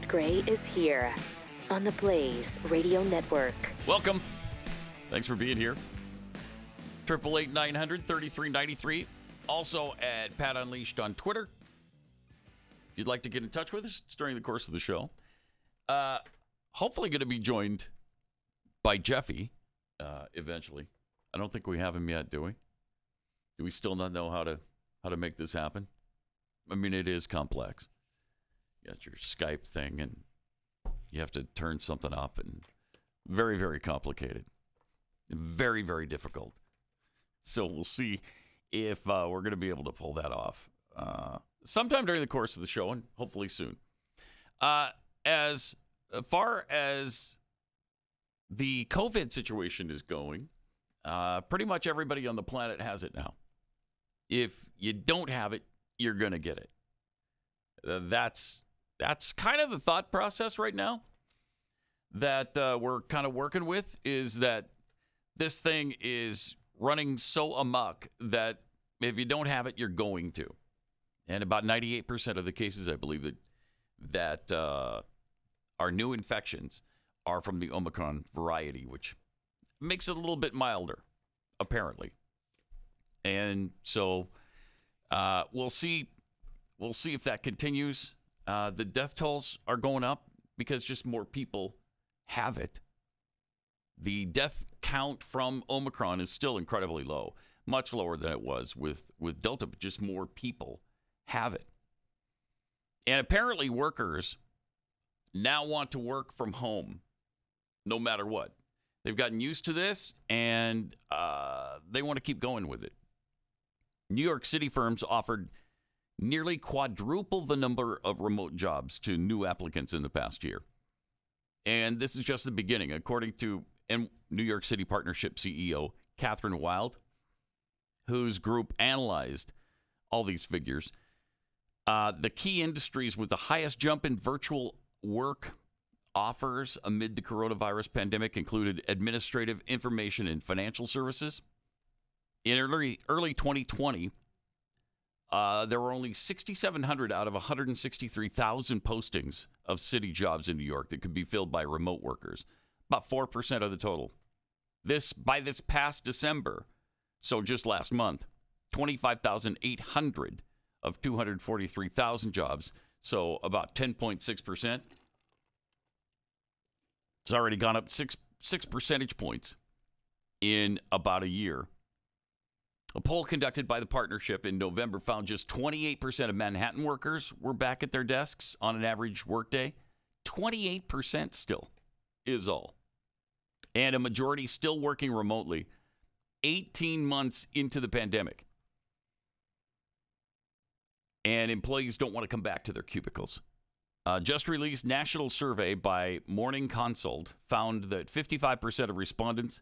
Matt Gray is here on the Blaze Radio Network. Welcome. Thanks for being here. 888-900-3393. Also at Pat Unleashed on Twitter. If you'd like to get in touch with us, it's during the course of the show. Hopefully going to be joined by Jeffy eventually. I don't think we have him yet, do we? Do we still not know how to make this happen? I mean, it is complex. You got your Skype thing, and you have to turn something up, and very, very complicated. Very, very difficult. So we'll see if we're going to be able to pull that off sometime during the course of the show, and hopefully soon. As far as the COVID situation is going, pretty much everybody on the planet has it now. If you don't have it, you're going to get it. That's kind of the thought process right now that we're kind of working with, is that this thing is running so amok that if you don't have it, you're going to. And about 98% of the cases, I believe, that are new infections are from the Omicron variety, which makes it a little bit milder, apparently. And so we'll see if that continues. The death tolls are going up because just more people have it. The death count from Omicron is still incredibly low, much lower than it was with Delta, but just more people have it. And apparently workers now want to work from home no matter what. They've gotten used to this, and they want to keep going with it. New York City firms offered nearly quadruple the number of remote jobs to new applicants in the past year. And this is just the beginning. According to New York City Partnership CEO Catherine Wild, whose group analyzed all these figures, the key industries with the highest jump in virtual work offers amid the coronavirus pandemic included administrative, information, and financial services. In early 2020, there were only 6,700 out of 163,000 postings of city jobs in New York that could be filled by remote workers, about 4% of the total. By this past December, so just last month, 25,800 of 243,000 jobs, so about 10.6%. It's already gone up six percentage points in about a year. A poll conducted by the partnership in November found just 28% of Manhattan workers were back at their desks on an average workday. 28% still is all. And a majority still working remotely 18 months into the pandemic. And employees don't want to come back to their cubicles. Just released national survey by Morning Consult found that 55% of respondents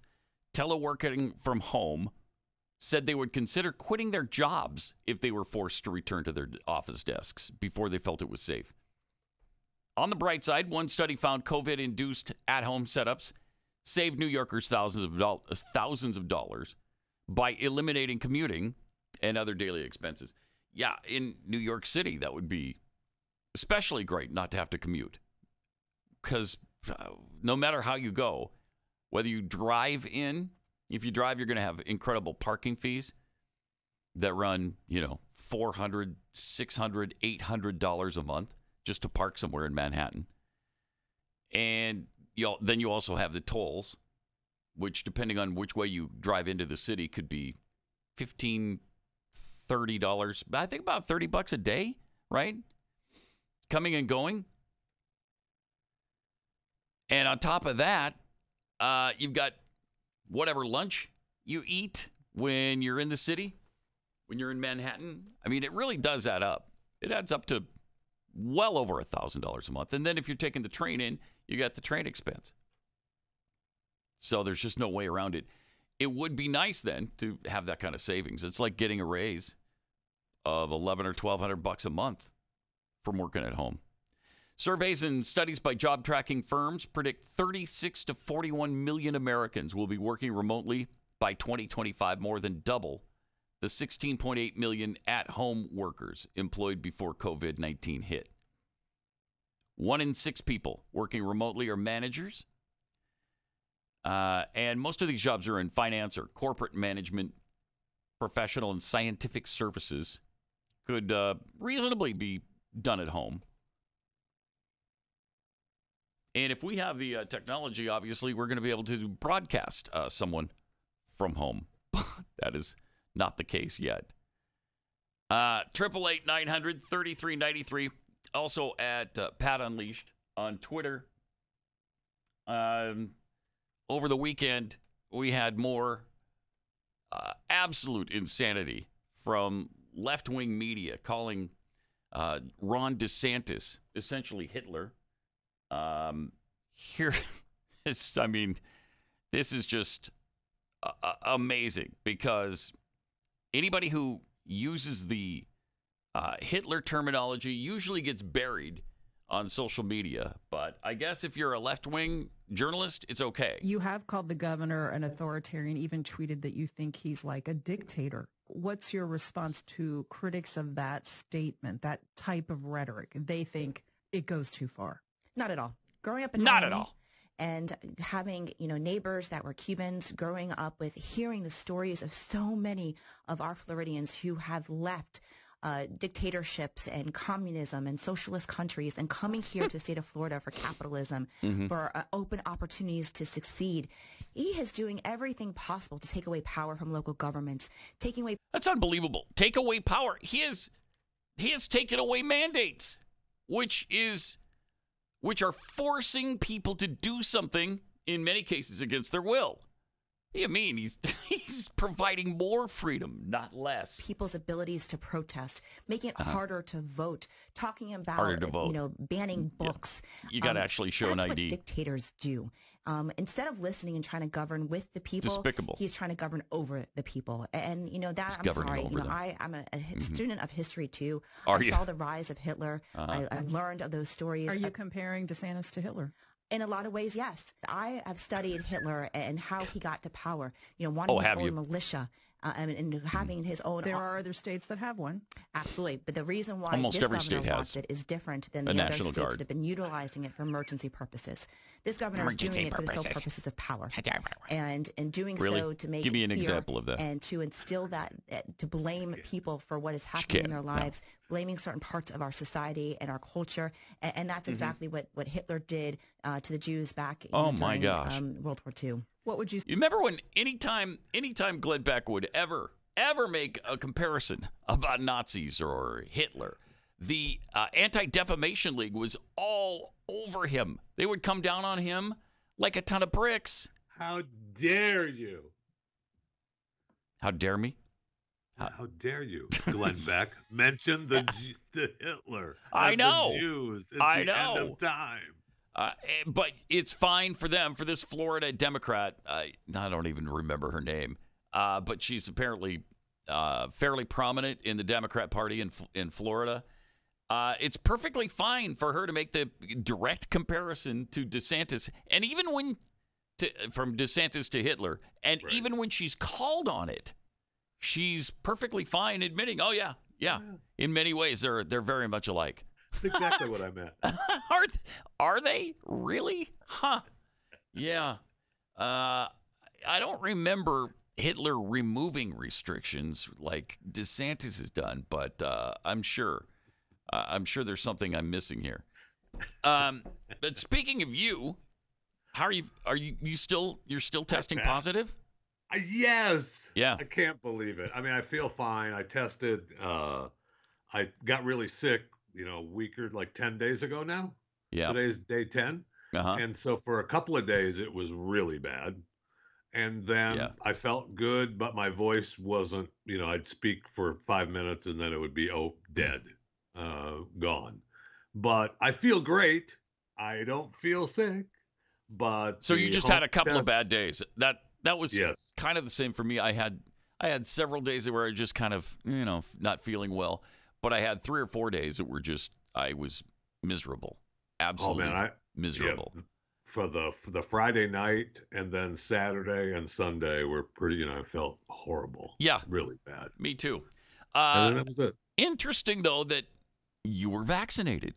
teleworking from home said they would consider quitting their jobs if they were forced to return to their office desks before they felt it was safe. On the bright side, one study found COVID-induced at-home setups saved New Yorkers thousands of dollars by eliminating commuting and other daily expenses. Yeah, in New York City, that would be especially great not to have to commute, because no matter how you go, whether you drive in, if you drive, you're going to have incredible parking fees that run, $400, $600, $800 a month just to park somewhere in Manhattan. And then you also have the tolls, which, depending on which way you drive into the city, could be $15, $30. I think about $30 a day, right? Coming and going. And on top of that, you've got whatever lunch you eat when you're in the city, when you're in Manhattan. I mean, it really does add up. It adds up to well over $1,000 a month. And then if you're taking the train in, you got the train expense. So there's just no way around it. It would be nice then to have that kind of savings. It's like getting a raise of $1,100 or $1,200 a month from working at home. Surveys and studies by job tracking firms predict 36 to 41 million Americans will be working remotely by 2025, more than double the 16.8 million at-home workers employed before COVID-19 hit. 1 in 6 people working remotely are managers. And most of these jobs are in finance or corporate management, professional and scientific services. Could reasonably be done at home. And if we have the technology, obviously, we're going to be able to broadcast someone from home. That is not the case yet. 888-900-3393. Also at Pat Unleashed on Twitter. Over the weekend, we had more absolute insanity from left-wing media calling Ron DeSantis essentially Hitler. This is just amazing because anybody who uses the Hitler terminology usually gets buried on social media. But I guess if you're a left-wing journalist, it's okay. You have called the governor an authoritarian, even tweeted that you think he's like a dictator. What's your response to critics of that statement, that type of rhetoric? They think it goes too far. Not at all. Growing up in Not Miami at all. and having, neighbors that were Cubans, growing up with hearing the stories of so many of our Floridians who have left dictatorships and communism and socialist countries and coming here to the state of Florida for capitalism, for open opportunities to succeed. He is doing everything possible to take away power from local governments, taking away. That's unbelievable. Take away power. He has taken away mandates, which are forcing people to do something, in many cases against their will. I mean, he's providing more freedom, not less. People's abilities to protest, making it harder to vote, talking about, banning books. Yeah. You got to actually show an ID. That's what dictators do. Instead of listening and trying to govern with the people, despicable. He's trying to govern over the people. And, that, I'm sorry. I'm a student of history, too. I saw the rise of Hitler. I've learned of those stories. Are you comparing DeSantis to Hitler? In a lot of ways, yes. I have studied Hitler and how he got to power. Wanting his own militia and having his own. There are other states that have one. Absolutely. But the reason why almost this every governor state wants has it is different than the other states that have been utilizing it for emergency purposes. This governor is doing it for the sole purposes of power. And in doing so to make Give me an fear example of that. And to instill that, to blame people for what is happening in their lives, blaming certain parts of our society and our culture. And that's exactly what Hitler did to the Jews back during World War II. What would you say? You remember when anytime Glenn Beck would ever make a comparison about Nazis or Hitler, the Anti-Defamation League was all over him. They would come down on him like a ton of bricks. How dare you? How dare me? How dare you, Glenn Beck, mention the Hitler? I know. The Jews. It's I the know. end of time. But it's fine for them, for this Florida Democrat. I don't even remember her name, but she's apparently fairly prominent in the Democrat Party in Florida. It's perfectly fine for her to make the direct comparison to DeSantis, and even from DeSantis to Hitler, and even when she's called on it, she's perfectly fine admitting, oh yeah, in many ways they're very much alike. That's exactly what I meant. Are they really? Huh? Yeah. I don't remember Hitler removing restrictions like DeSantis has done, but I'm sure there's something I'm missing here. But speaking of you, how are you? You're still testing positive? Yes. Yeah. I can't believe it. I mean, I feel fine. I tested. I got really sick, a week or like 10 days ago now. Yeah. Today's day 10. And so for a couple of days, it was really bad. And then I felt good, but my voice wasn't, I'd speak for 5 minutes and then it would be, dead, gone. But I feel great. I don't feel sick. But so you just had a couple of bad days. That was kind of the same for me. I had several days where I just kind of, not feeling well. But I had 3 or 4 days that were just, I was miserable. Absolutely miserable. Yeah, for the Friday night and then Saturday and Sunday were pretty, I felt horrible. Yeah. Really bad. Me too. And then that was it. Interesting, though, that you were vaccinated.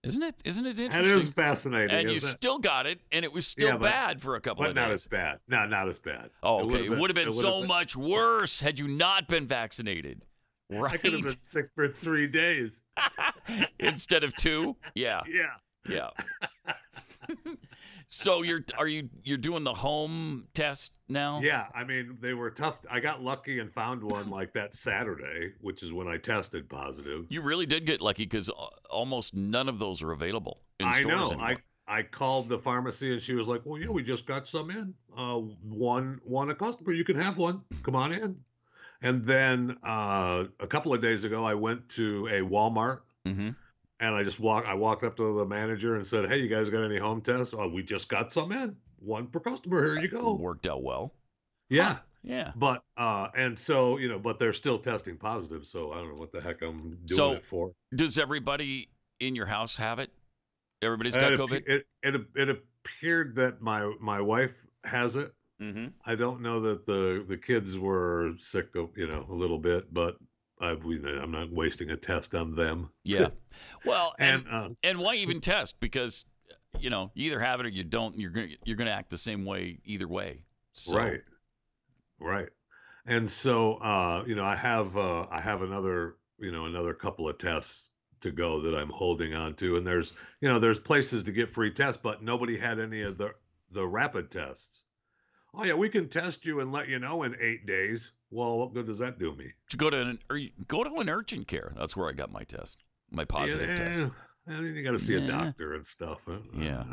Isn't it interesting? That is fascinating. And you still got it, and it was still bad for a couple of days. But not as bad. No, not as bad. Oh, okay. It would have been so much worse had you not been vaccinated. Right. I could have been sick for 3 days. Instead of 2? Yeah. Yeah. So you're doing the home test now? Yeah, I mean, they were tough. I got lucky and found one like that Saturday, which is when I tested positive. You really did get lucky because almost none of those are available in I stores know. anymore. I called the pharmacy and she was like, "Well, we just got some in. One a customer. You can have one. Come on in." And then a couple of days ago, I went to a Walmart. Mm-hmm. And I walked up to the manager and said, "Hey, you guys got any home tests?" "Oh, we just got some in. One per customer. Here you go." Worked out well. Yeah. Huh. Yeah. But and so, but they're still testing positive, so I don't know what the heck I'm doing it for. Does everybody in your house have it? Everybody's got COVID? It appeared that my wife has it. Mm-hmm. I don't know that the kids were sick of, a little bit, but I'm not wasting a test on them. Yeah. Well, and why even test? Because you either have it or you don't. You're gonna act the same way either way. So. Right. And so I have another couple of tests to go that I'm holding on to, and there's places to get free tests, but nobody had any of the rapid tests. "Oh yeah, we can test you and let you know in 8 days." Well, what good does that do me? Go to an urgent care. That's where I got my test, my positive test. You got to see a doctor and stuff. Yeah,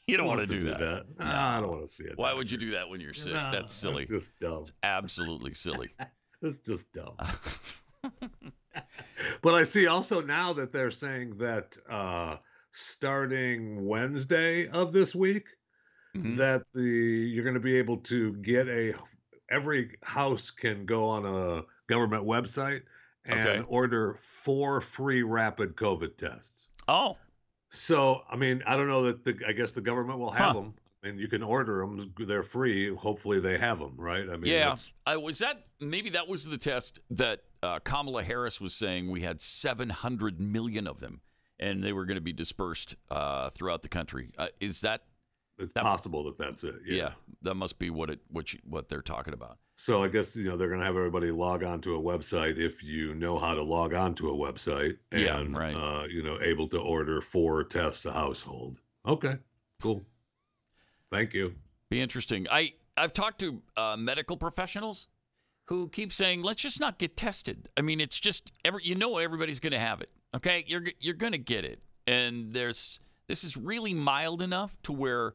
you don't want to do that. No, I don't want to see it. Why would you do that when you're sick? No, that's silly. It's just dumb. It's absolutely silly. It's just dumb. But I see also now that they're saying that starting Wednesday of this week, mm-hmm. that you're going to be able to get every house can go on a government website and order 4 free rapid COVID tests. Oh. So, I mean, I don't know that I guess the government will have them, and you can order them. They're free. Hopefully they have them, right? I mean, maybe that was the test that Kamala Harris was saying we had 700 million of them, and they were going to be dispersed throughout the country. Is that? It's possible that's it. Yeah, that must be what they're talking about. So I guess they're going to have everybody log on to a website if you know how to log on to a website, and able to order 4 tests a household. Okay, cool. Thank you. Be interesting. I've talked to medical professionals who keep saying, let's just not get tested. I mean, it's just everybody's going to have it. Okay, you're going to get it, and this is really mild enough to where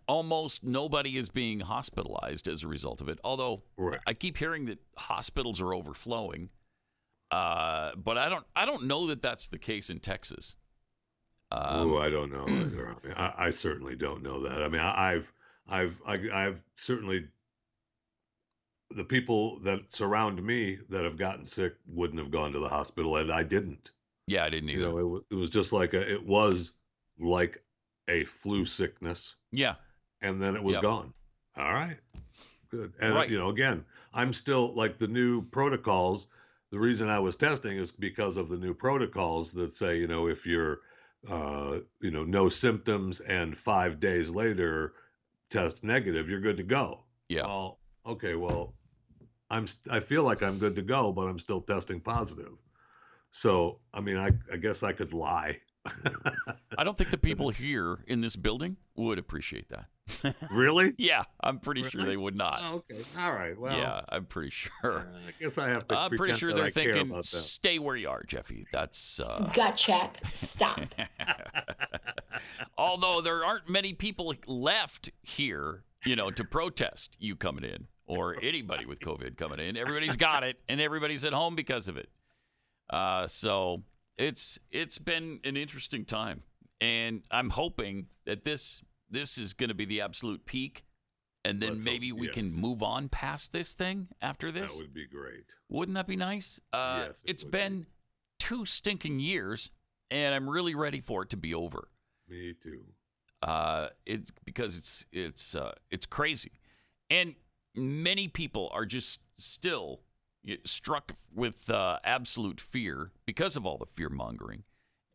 almost nobody is being hospitalized as a result of it. Although I keep hearing that hospitals are overflowing, but I don't know that that's the case in Texas. I don't know either. I mean, I certainly don't know that. I mean, I've certainly, the people that surround me that have gotten sick wouldn't have gone to the hospital, and I didn't. Yeah, I didn't either. It was just like it was like a flu sickness. Yeah. And then it was gone. All right. Good. And again, I'm still like the new protocols. The reason I was testing is because of the new protocols that say, if you're no symptoms and 5 days later test negative, you're good to go. Yeah. Well, okay, well, I feel like I'm good to go, but I'm still testing positive. So, I mean, I guess I could lie. I don't think the people here in this building would appreciate that. Really? Yeah, I'm pretty sure they would not. Oh, okay. All right. Well, yeah, I'm pretty sure. I guess I have to. I'm pretty sure they're thinking, "Stay stay where you are, Jeffy." That's gut check. Stop. Although there aren't many people left here, to protest you coming in or anybody with COVID coming in. Everybody's got it, and everybody's at home because of it. So it's been an interesting time, and I'm hoping that this is going to be the absolute peak, and then maybe we can move on past this thing after this. That would be great. Wouldn't that be nice? Yes, it's been 2 stinking years, and I'm really ready for it to be over. Me too. It's because it's crazy, and many people are just still struck with absolute fear because of all the fear mongering,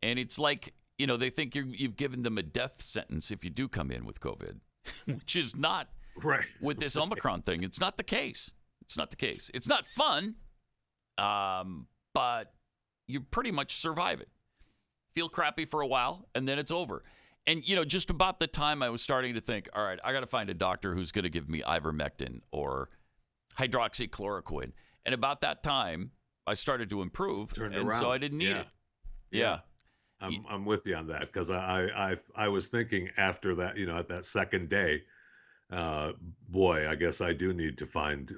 and it's like they think you've given them a death sentence if you do come in with COVID, which is not right with this Omicron thing. It's not the case. It's not the case. It's not fun, but you pretty much survive it. Feel crappy for a while, and then it's over. And, just about the time I was starting to think, all right, I got to find a doctor who's going to give me ivermectin or hydroxychloroquine. And about that time, I started to improve, Turned and around. so I didn't need it. Yeah. I'm with you on that, because I was thinking after that, at that second day, boy, I guess I do need to find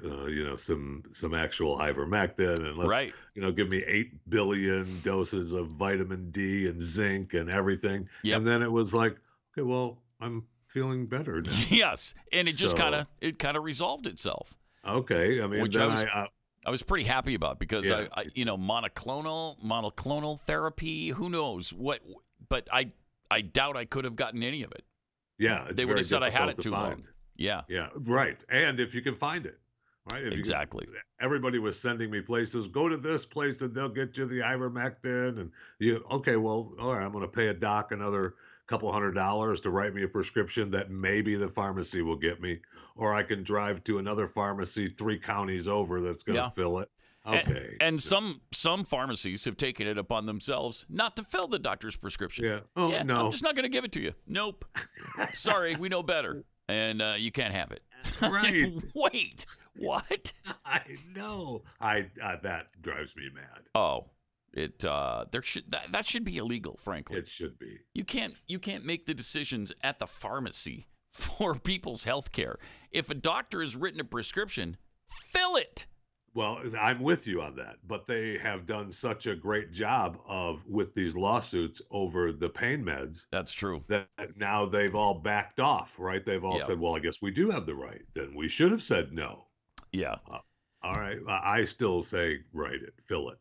some actual ivermectin, and let's give me 8 billion doses of vitamin D and zinc and everything. Yep. And then it was like, okay, well, I'm feeling better now. Yes, and it just kind of resolved itself. Okay, I mean, which I was pretty happy about, because monoclonal therapy, who knows what, but I doubt I could have gotten any of it. Yeah, they would have said I had it too long. Yeah, right. And if you can find it, right? Exactly. Everybody was sending me places. Go to this place and they'll get you the ivermectin, and okay, well, all right, I'm going to pay a doc another couple $100 to write me a prescription that maybe the pharmacy will get me, or I can drive to another pharmacy 3 counties over that's going to fill it. Okay. And some pharmacies have taken it upon themselves not to fill the doctor's prescription. Yeah. Oh, no. I'm just not going to give it to you. Nope. Sorry, we know better. And you can't have it. Right. Wait, what? I know. That drives me mad. Oh, that should be illegal, frankly. It should be. You can't make the decisions at the pharmacy for people's health care. If a doctor has written a prescription, fill it. Well, I'm with you on that, but they have done such a great job with these lawsuits over the pain meds. That's true. That now they've all backed off, right? They've all said, well, I guess we do have the right. Then we should have said no. Yeah. All right. I still say write it, fill it.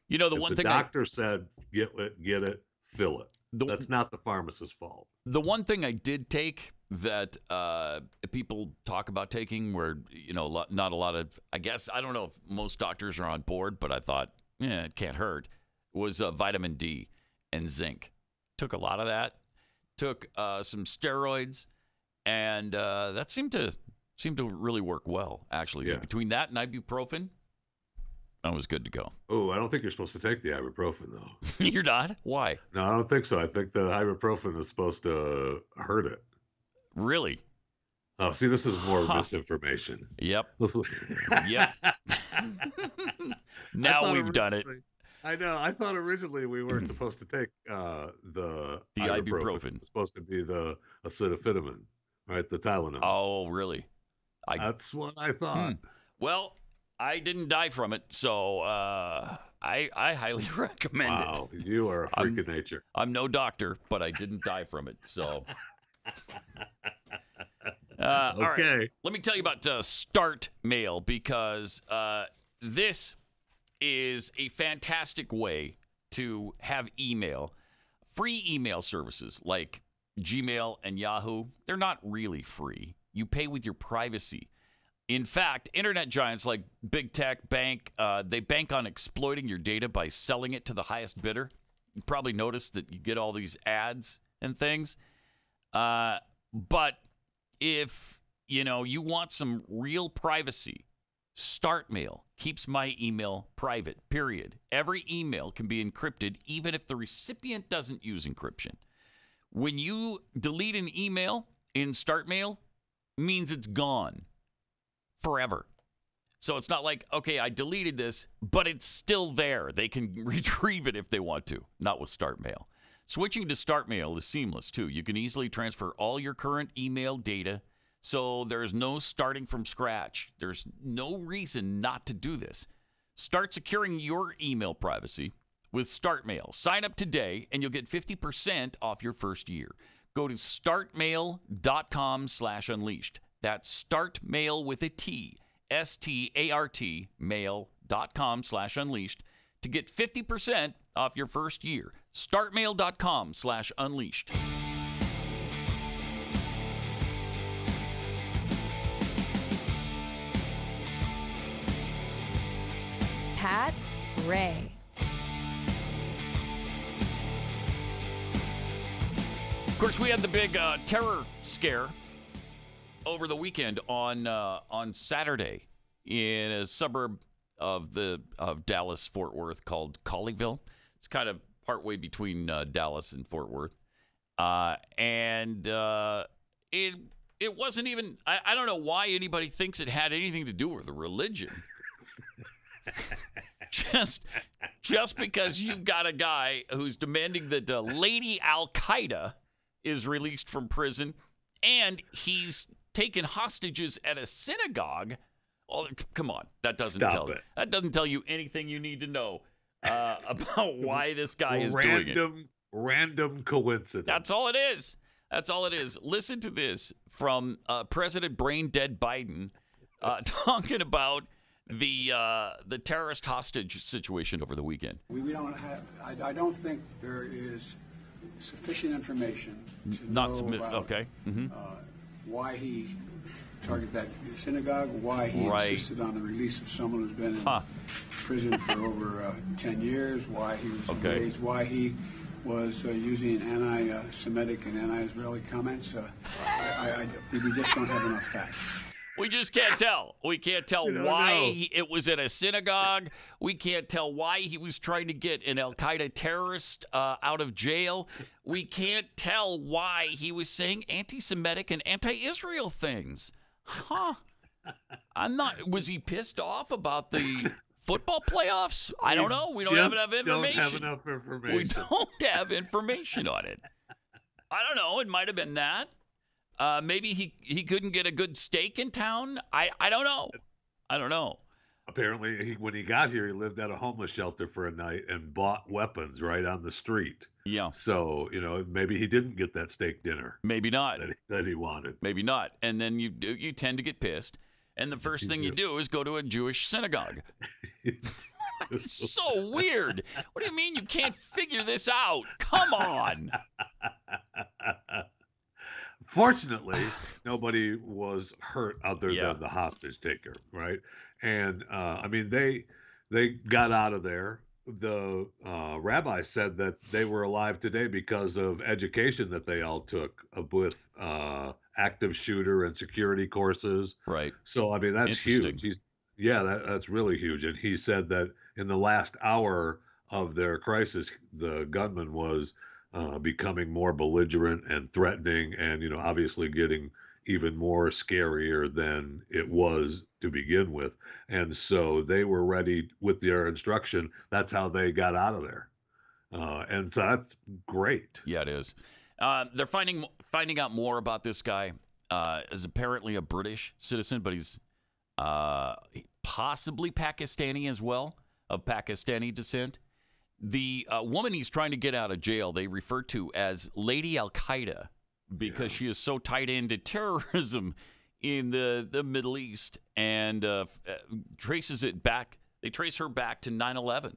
One thing the doctor said, get it, fill it. That's not the pharmacist's fault. The one thing I did take that people talk about taking, where not a lot of, I guess, I don't know if most doctors are on board, but I thought, it can't hurt, was vitamin D and zinc. Took a lot of that. Took some steroids, and that seemed to really work well, actually. Yeah. Between that and ibuprofen, I was good to go. Oh, I don't think you're supposed to take the ibuprofen, though. You're not? Why? No, I don't think so. I think the ibuprofen is supposed to hurt it. Really? Oh, see, this is more misinformation. Yep. Yep. Now we've done it. I know. I thought originally we weren't supposed to take the ibuprofen. It's supposed to be the acetaminophen, right? The Tylenol. Oh, really? That's what I thought. Well, I didn't die from it, so I highly recommend it. Wow, you are a freak of nature. I'm no doctor, but I didn't die from it, so. All right. Let me tell you about Start Mail, because this is a fantastic way to have email. Free email services like Gmail and Yahoo, they're not really free. You pay with your privacy. In fact, internet giants like Big Tech Bank, they bank on exploiting your data by selling it to the highest bidder. You probably noticed that you get all these ads and things. But if, you want some real privacy, Start Mail keeps my email private, period. Every email can be encrypted, even if the recipient doesn't use encryption. When you delete an email in Start Mail, means it's gone forever. So it's not like, okay, I deleted this, but it's still there. They can retrieve it if they want to. Not with Start Mail. Switching to Start Mail is seamless, too. You can easily transfer all your current email data, so there's no starting from scratch. There's no reason not to do this. Start securing your email privacy with Start Mail. Sign up today, and you'll get 50% off your first year. Go to startmail.com/unleashed. That's startmail with a T, START, mail.com/unleashed to get 50% off your first year. Startmail.com/unleashed. Pat Ray. course, we had the big terror scare over the weekend on Saturday in a suburb of Dallas, Fort Worth called Colleyville. It's kind of partway between Dallas and Fort Worth. And it wasn't even, I don't know why anybody thinks it had anything to do with the religion. Just because you've got a guy who's demanding that Lady Al-Qaeda is released from prison and he's taken hostages at a synagogue. Oh, come on. That doesn't tell you anything you need to know about why this guy is doing it. Random coincidence. That's all it is. That's all it is. Listen to this from President Brain Dead Biden talking about the terrorist hostage situation over the weekend. We don't have. I don't think there is sufficient information to know about okay. Mm-hmm. Why he targeted that synagogue, why he insisted on the release of someone who's been in prison for over 10 years, why he was engaged, why he was using anti-Semitic and anti-Israeli comments. We just don't have enough facts. We just can't tell. We can't tell why it was at a synagogue. We can't tell why he was trying to get an Al-Qaeda terrorist out of jail. We can't tell why he was saying anti-Semitic and anti-Israel things. Huh. Was he pissed off about the football playoffs? I don't know. We don't have enough information. Don't have enough information. We don't have information on it. I don't know. It might have been that. Maybe he couldn't get a good steak in town. I don't know. I don't know. Apparently, when he got here, he lived at a homeless shelter for a night and bought weapons right on the street. Yeah. So, maybe he didn't get that steak dinner. Maybe not. That he wanted. Maybe not. And then you tend to get pissed. And the first thing you do is go to a Jewish synagogue. It's so weird. What do you mean you can't figure this out? Come on. Fortunately, nobody was hurt other than the hostage taker, right? And they got out of there. The rabbi said that they were alive today because of education that they all took with active shooter and security courses. Right. So that's huge. That's really huge. And he said that in the last hour of their crisis, the gunman was becoming more belligerent and threatening and, obviously getting even more scarier than it was to begin with. And so they were ready with their instruction. That's how they got out of there. And so that's great. Yeah, it is. They're finding out more about this guy. Is apparently a British citizen, but he's possibly Pakistani as well, of Pakistani descent. The woman he's trying to get out of jail, they refer to as Lady Al-Qaeda because she is so tied into terrorism in the Middle East and traces it back. They trace her back to 9/11.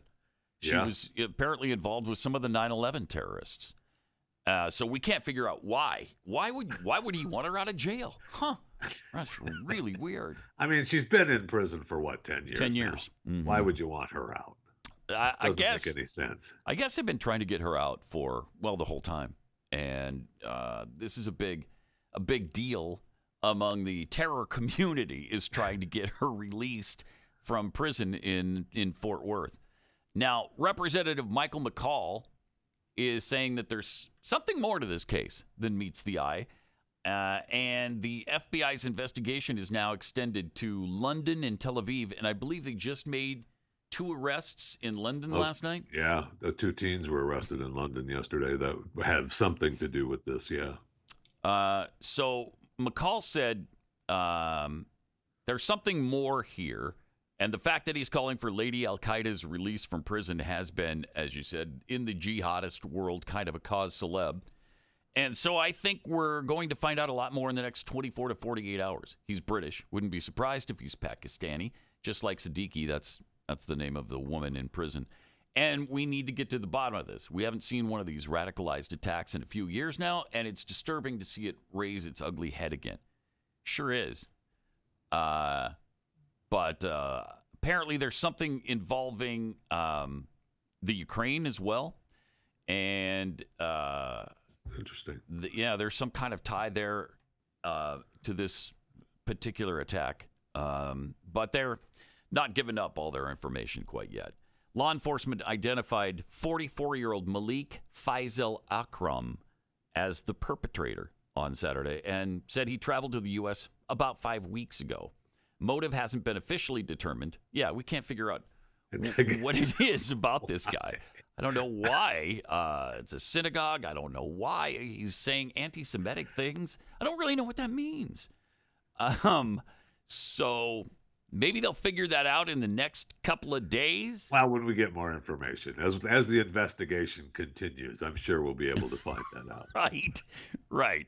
She was apparently involved with some of the 9/11 terrorists. So we can't figure out why. Why would he want her out of jail? Huh. That's really weird. She's been in prison for 10 years? 10 years. Mm-hmm. Why would you want her out? I guess make any sense. I guess they've been trying to get her out for the whole time, and this is a big deal among the terror community is trying to get her released from prison in Fort Worth. Now, Representative Michael McCall is saying that there's something more to this case than meets the eye, and the FBI's investigation is now extended to London and Tel Aviv, and I believe they just made 2 arrests in London last night? Yeah, the 2 teens were arrested in London yesterday that had something to do with this, So McCall said there's something more here, and the fact that he's calling for Lady Al-Qaeda's release from prison has been, as you said, in the jihadist world, kind of a cause celeb. And so I think we're going to find out a lot more in the next 24 to 48 hours. He's British. Wouldn't be surprised if he's Pakistani, just like Siddiqui. That's the name of the woman in prison. And we need to get to the bottom of this. We haven't seen one of these radicalized attacks in a few years now, and it's disturbing to see it raise its ugly head again. Sure is. But apparently there's something involving the Ukraine as well. And Interesting. There's some kind of tie there to this particular attack, but they're not giving up all their information quite yet. Law enforcement identified 44-year-old Malik Faisal Akram as the perpetrator on Saturday and said he traveled to the U.S. about 5 weeks ago. Motive hasn't been officially determined. Yeah, we can't figure out what it is about this guy. I don't know why. It's a synagogue. I don't know why he's saying anti-Semitic things. I don't really know what that means. So maybe they'll figure that out in the next couple of days. Well, when we get more information, as the investigation continues, I'm sure we'll be able to find that out. Right.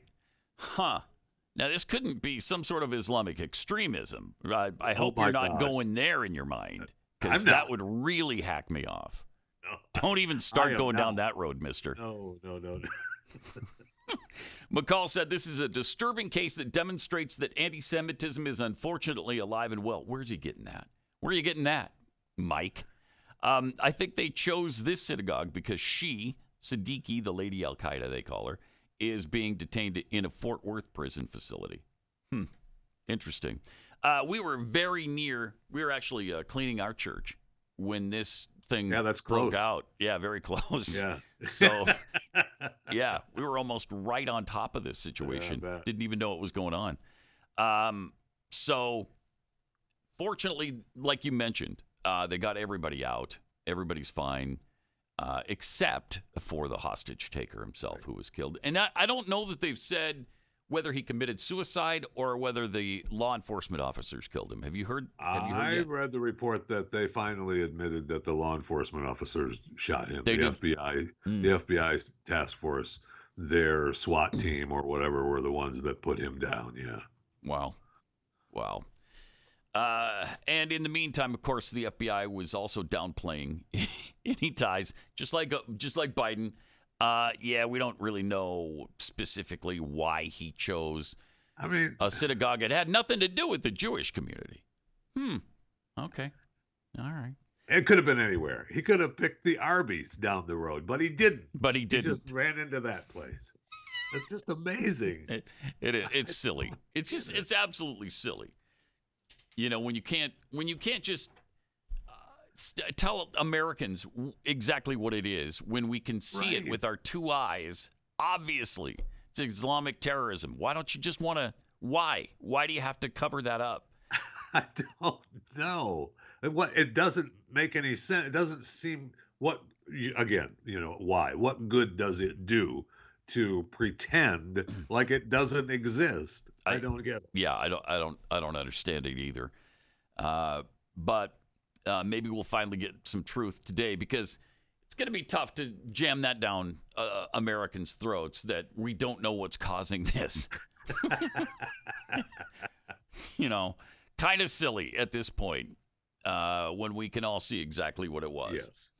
Huh. Now, this couldn't be some sort of Islamic extremism. I hope you're not going there in your mind, because that would really hack me off. No, don't even start going down that road, mister. No. McCall said this is a disturbing case that demonstrates that anti-Semitism is unfortunately alive and well. Where's he getting that? Where are you getting that, Mike? I think they chose this synagogue because she, Siddiqui, the Lady Al-Qaeda they call her, is being detained in a Fort Worth prison facility. Interesting. We were very near. We were actually cleaning our church when this thing broke out. Yeah, very close. Yeah. So, yeah, we were almost right on top of this situation. Yeah, didn't even know what was going on. So, fortunately, like you mentioned, they got everybody out. Everybody's fine. Except for the hostage taker himself, who was killed. And I don't know that they've said whether he committed suicide or whether the law enforcement officers killed him. Have you heard? I read the report that they finally admitted that the law enforcement officers shot him. The FBI task force, their SWAT team or whatever, were the ones that put him down. Yeah. Wow. And in the meantime, of course, the FBI was also downplaying any ties, just like Biden. We don't really know specifically why he chose a synagogue. It had nothing to do with the Jewish community. Okay. All right. It could have been anywhere. He could have picked the Arby's down the road, but he didn't. He just ran into that place. It's just amazing. It's silly. It's absolutely silly. You know, when you can't just tell Americans exactly what it is when we can see it with our two eyes. Obviously, it's Islamic terrorism. Why don't you just want to? Why? Why do you have to cover that up? I don't know. It doesn't make any sense. It doesn't seem why? What good does it do to pretend like it doesn't exist? I don't get it. Yeah, I don't understand it either. But maybe we'll finally get some truth today, because it's going to be tough to jam that down Americans' throats that we don't know what's causing this. Kind of silly at this point when we can all see exactly what it was. Yes.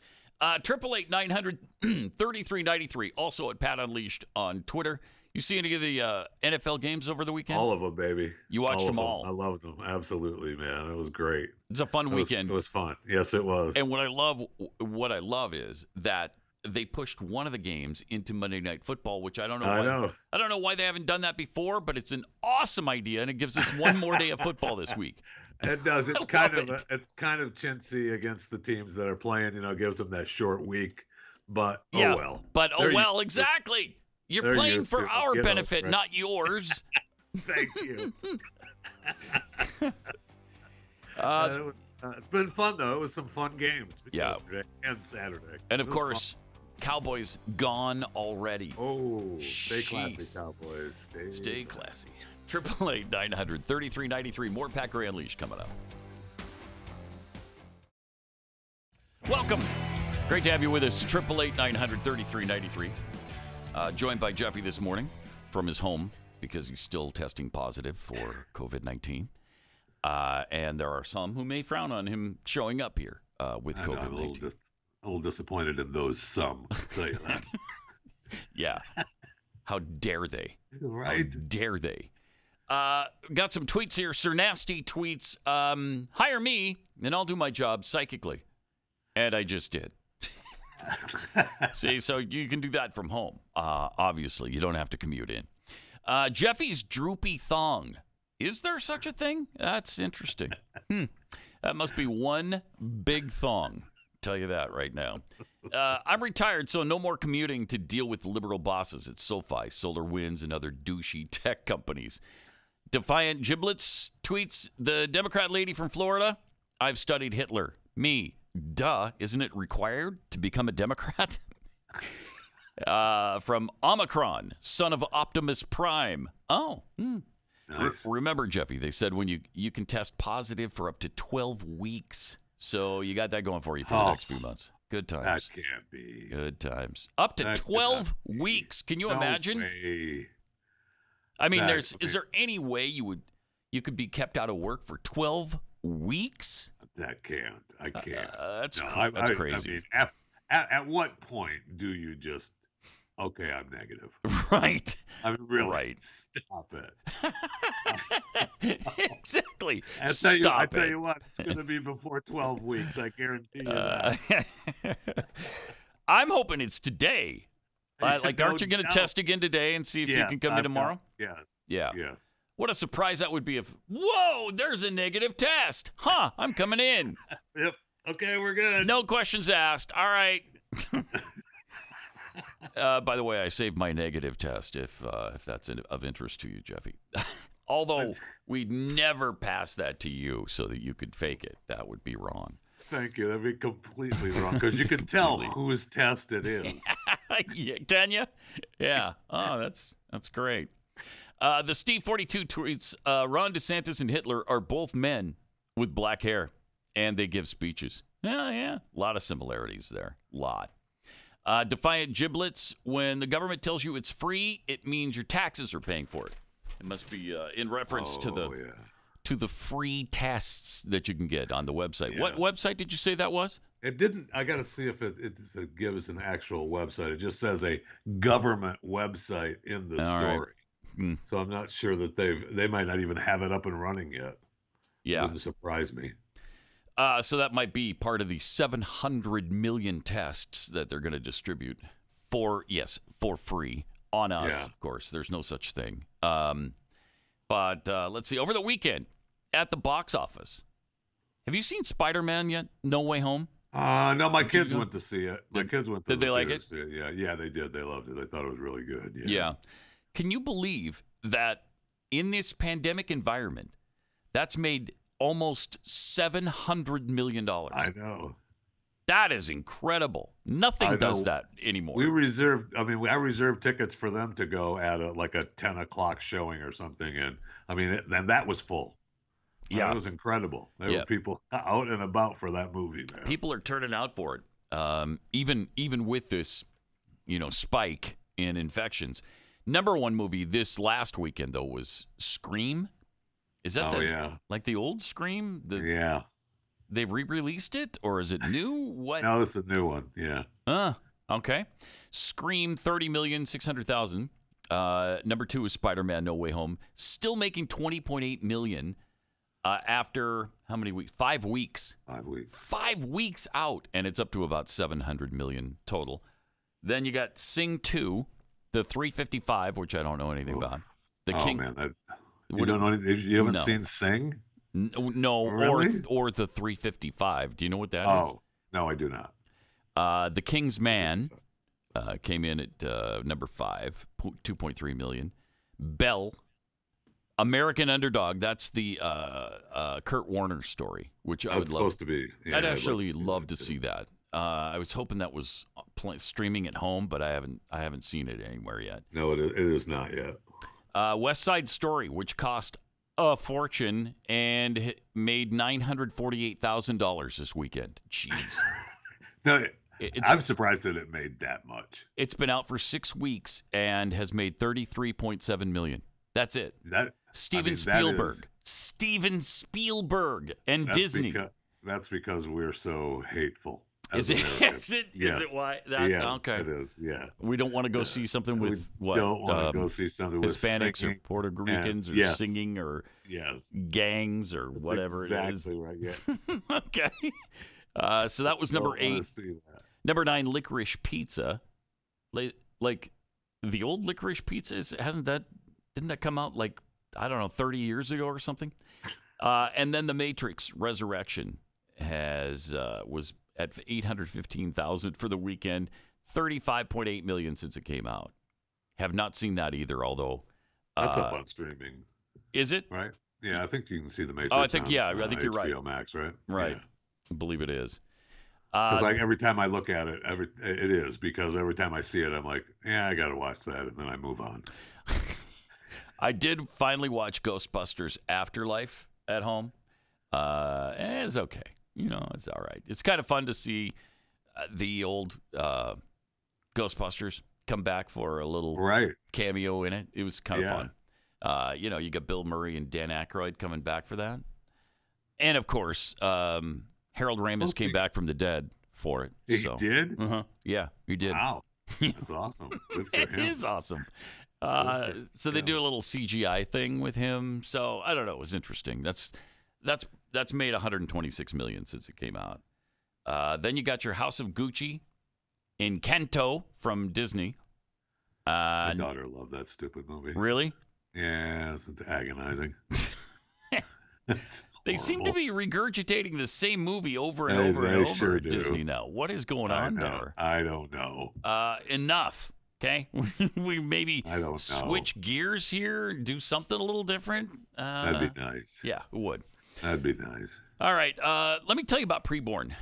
888-900-3393. Also at Pat Unleashed on Twitter. You see any of the NFL games over the weekend? All of them, baby. You watched them all. I loved them. Absolutely, man. It was great. It's a fun weekend. It was fun. Yes, it was. And what I love is that they pushed one of the games into Monday Night Football, which I don't know why they haven't done that before, but it's an awesome idea, and it gives us one more day of football this week. It does. It's kind of chintzy against the teams that are playing. Gives them that short week. But well. But exactly. You're playing for our benefit, not yours. Thank you. It's been fun, though. It was some fun games. Yesterday and Saturday. And, of course, Cowboys gone already. Oh, stay classy, Cowboys. Stay classy. 888-900-3393. More Pat Gray Unleashed coming up. Welcome. Great to have you with us. 888-900-3393. Joined by Jeffy this morning from his home because he's still testing positive for COVID-19. And there are some who may frown on him showing up here with COVID-19. I'm a little disappointed in those some, I'll tell you that. Yeah. How dare they? Right. How dare they? Got some tweets here. Sir Nasty tweets, hire me and I'll do my job psychically. And I just did. See, so you can do that from home. Obviously, you don't have to commute in. Jeffy's droopy thong. Is there such a thing? That's interesting. That must be one big thong. Tell you that right now. I'm retired, so no more commuting to deal with liberal bosses at SoFi, SolarWinds, and other douchey tech companies. Defiant Giblets tweets, the Democrat lady from Florida, I've studied Hitler. Me. Duh. Isn't it required to become a Democrat? From Omicron, son of Optimus Prime. Oh, nice. Remember, Jeffy, they said when you can test positive for up to 12 weeks. So you got that going for you for the next few months. Good times. That can't be. Good times. Up to 12 weeks. Can you imagine? Way. I mean, is there any way you could be kept out of work for 12 weeks? That can't. I can't. That's crazy. I mean, at what point do you just, okay, I'm negative? Right. I mean, really, stop it. Exactly. I tell you what, it's going to be before 12 weeks. I guarantee you that. I'm hoping it's today. Aren't you going to test again today and see if you can come in tomorrow? Yes. Yeah. Yes. What a surprise that would be if, whoa, there's a negative test. Huh, I'm coming in. Yep. Okay, we're good. No questions asked. All right. By the way, I saved my negative test if that's of interest to you, Jeffy. Although we'd never pass that to you so that you could fake it. That would be wrong. Thank you. That'd be completely wrong because you can tell whose test it is. Can you? Yeah. Oh, that's great. The Steve 42 tweets, Ron DeSantis and Hitler are both men with black hair, and they give speeches. Yeah. A lot of similarities there. Lot. Defiant Giblets, when the government tells you it's free, it means your taxes are paying for it. It must be in reference to the free tests that you can get on the website. Yes. What website did you say that was? It didn't. I got to see if it gives an actual website. It just says a government website in the story. Right. So I'm not sure that they might not even have it up and running yet. Yeah. It wouldn't surprise me. So that might be part of the 700 million tests that they're going to distribute for free on us. Yeah. Of course, there's no such thing. But let's see. Over the weekend at the box office, have you seen Spider-Man yet? No Way Home? No, my kids went to see it. My kids went to Did they like it? See it? Yeah, they did. They loved it. They thought it was really good. Yeah. Can you believe that in this pandemic environment, that's made almost $700 million? I know. That is incredible. Nothing does that anymore. I reserved tickets for them to go at a 10 o'clock showing or something. And I mean, and that was full. Yeah. It was incredible. There were people out and about for that movie, man. People are turning out for it. Even with this, spike in infections. Number one movie this last weekend, though, was Scream. Is that like the old Scream? Yeah. They've re-released it, or is it new? What? No, it's a new one. Yeah. Okay. Scream, 30,600,000. Number two is Spider-Man: No Way Home, still making $20.8 million after how many weeks? 5 weeks. 5 weeks. 5 weeks out, and it's up to about $700 million total. Then you got Sing 2, the 355, which I don't know anything about. The King. Man, you don't know anything? You haven't seen Sing? No, really? or the 355. Do you know what that is? Oh, no, I do not. The King's Man came in at number 5, $2.3 million. Belle, American Underdog. That's the Kurt Warner story, which I would love. Supposed to be. Yeah, I'd actually love to see that. I was hoping that was streaming at home, but I haven't seen it anywhere yet. No, it is not yet. West Side Story, which cost a fortune and made $948,000 this weekend. Jeez. No, I'm surprised that it made that much. It's been out for 6 weeks and has made $33.7 million. That's it. Steven Spielberg. Steven Spielberg and Disney. That's because we're so hateful. Is it? Yes. Is it why? Yes, okay. It is. Yeah. We don't want to go see something with what? Don't want to go see something with Hispanics singing or Puerto Ricans or singing or gangs or That's whatever exactly it is. Right. Yeah. Okay. So that was number 8. See that. Number 9, licorice pizza. Like the old licorice pizza, didn't that come out like, I don't know, 30 years ago or something? And then The Matrix Resurrection was at 815,000 for the weekend, 35.8 million since it came out. Have not seen that either, although that's up on streaming. Is it? Right? Yeah, I think you can see The Matrix. Oh, I think you're right. HBO Max, right? Right. Yeah. I believe it is. Because like every time I look at it, it is, because every time I see it, I'm like, yeah, I got to watch that, and then I move on. I did finally watch Ghostbusters Afterlife at home. It's okay. It's all right. It's kind of fun to see the old Ghostbusters come back for a little cameo in it. It was kind of fun. You got Bill Murray and Dan Aykroyd coming back for that. And, of course, Harold Ramis came back from the dead for it. He did? Yeah, he did. Wow. That's awesome. Good for him. It is awesome. So they do a little CGI thing with him. So, I don't know. It was interesting. That's made $126 million since it came out. Then you got your House of Gucci, Encanto from Disney. My daughter loved that stupid movie. Really? Yeah, it's agonizing. They seem to be regurgitating the same movie over and over and over at Disney now. What is going on there? I don't know. Enough. Okay, we maybe switch gears here, do something a little different. That'd be nice. Yeah, it would. That'd be nice. All right, let me tell you about preborn.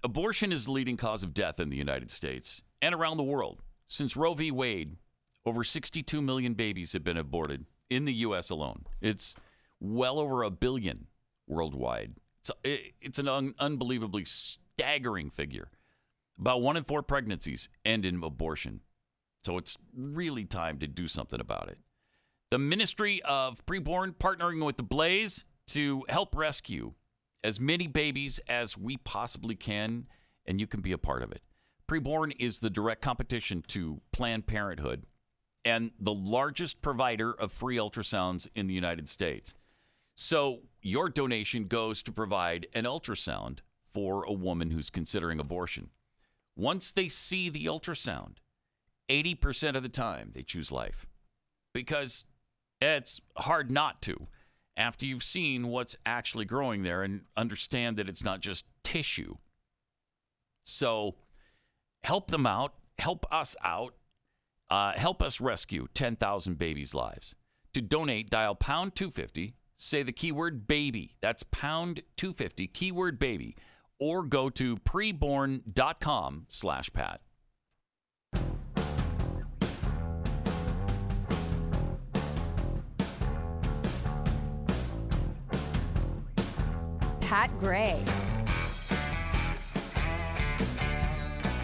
Abortion is the leading cause of death in the United States and around the world. Since Roe v. Wade, over 62 million babies have been aborted in the U.S. alone. It's well over 1 billion worldwide. It's an unbelievably staggering figure. About 1 in 4 pregnancies end in abortion. So it's really time to do something about it. The Ministry of Preborn partnering with the Blaze to help rescue as many babies as we possibly can, and you can be a part of it. Preborn is the direct competition to Planned Parenthood and the largest provider of free ultrasounds in the United States. So your donation goes to provide an ultrasound for a woman who's considering abortion. Once they see the ultrasound, 80% of the time they choose life, because it's hard not to after you've seen what's actually growing there and understand that it's not just tissue. So help them out, help us out, help us rescue 10,000 babies' lives. To donate, dial pound 250, say the keyword baby. That's pound 250, keyword baby, or go to preborn.com/Pat. Pat Gray.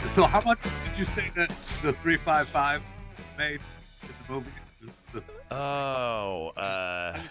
So how much did you say that the 355 made in the movies? I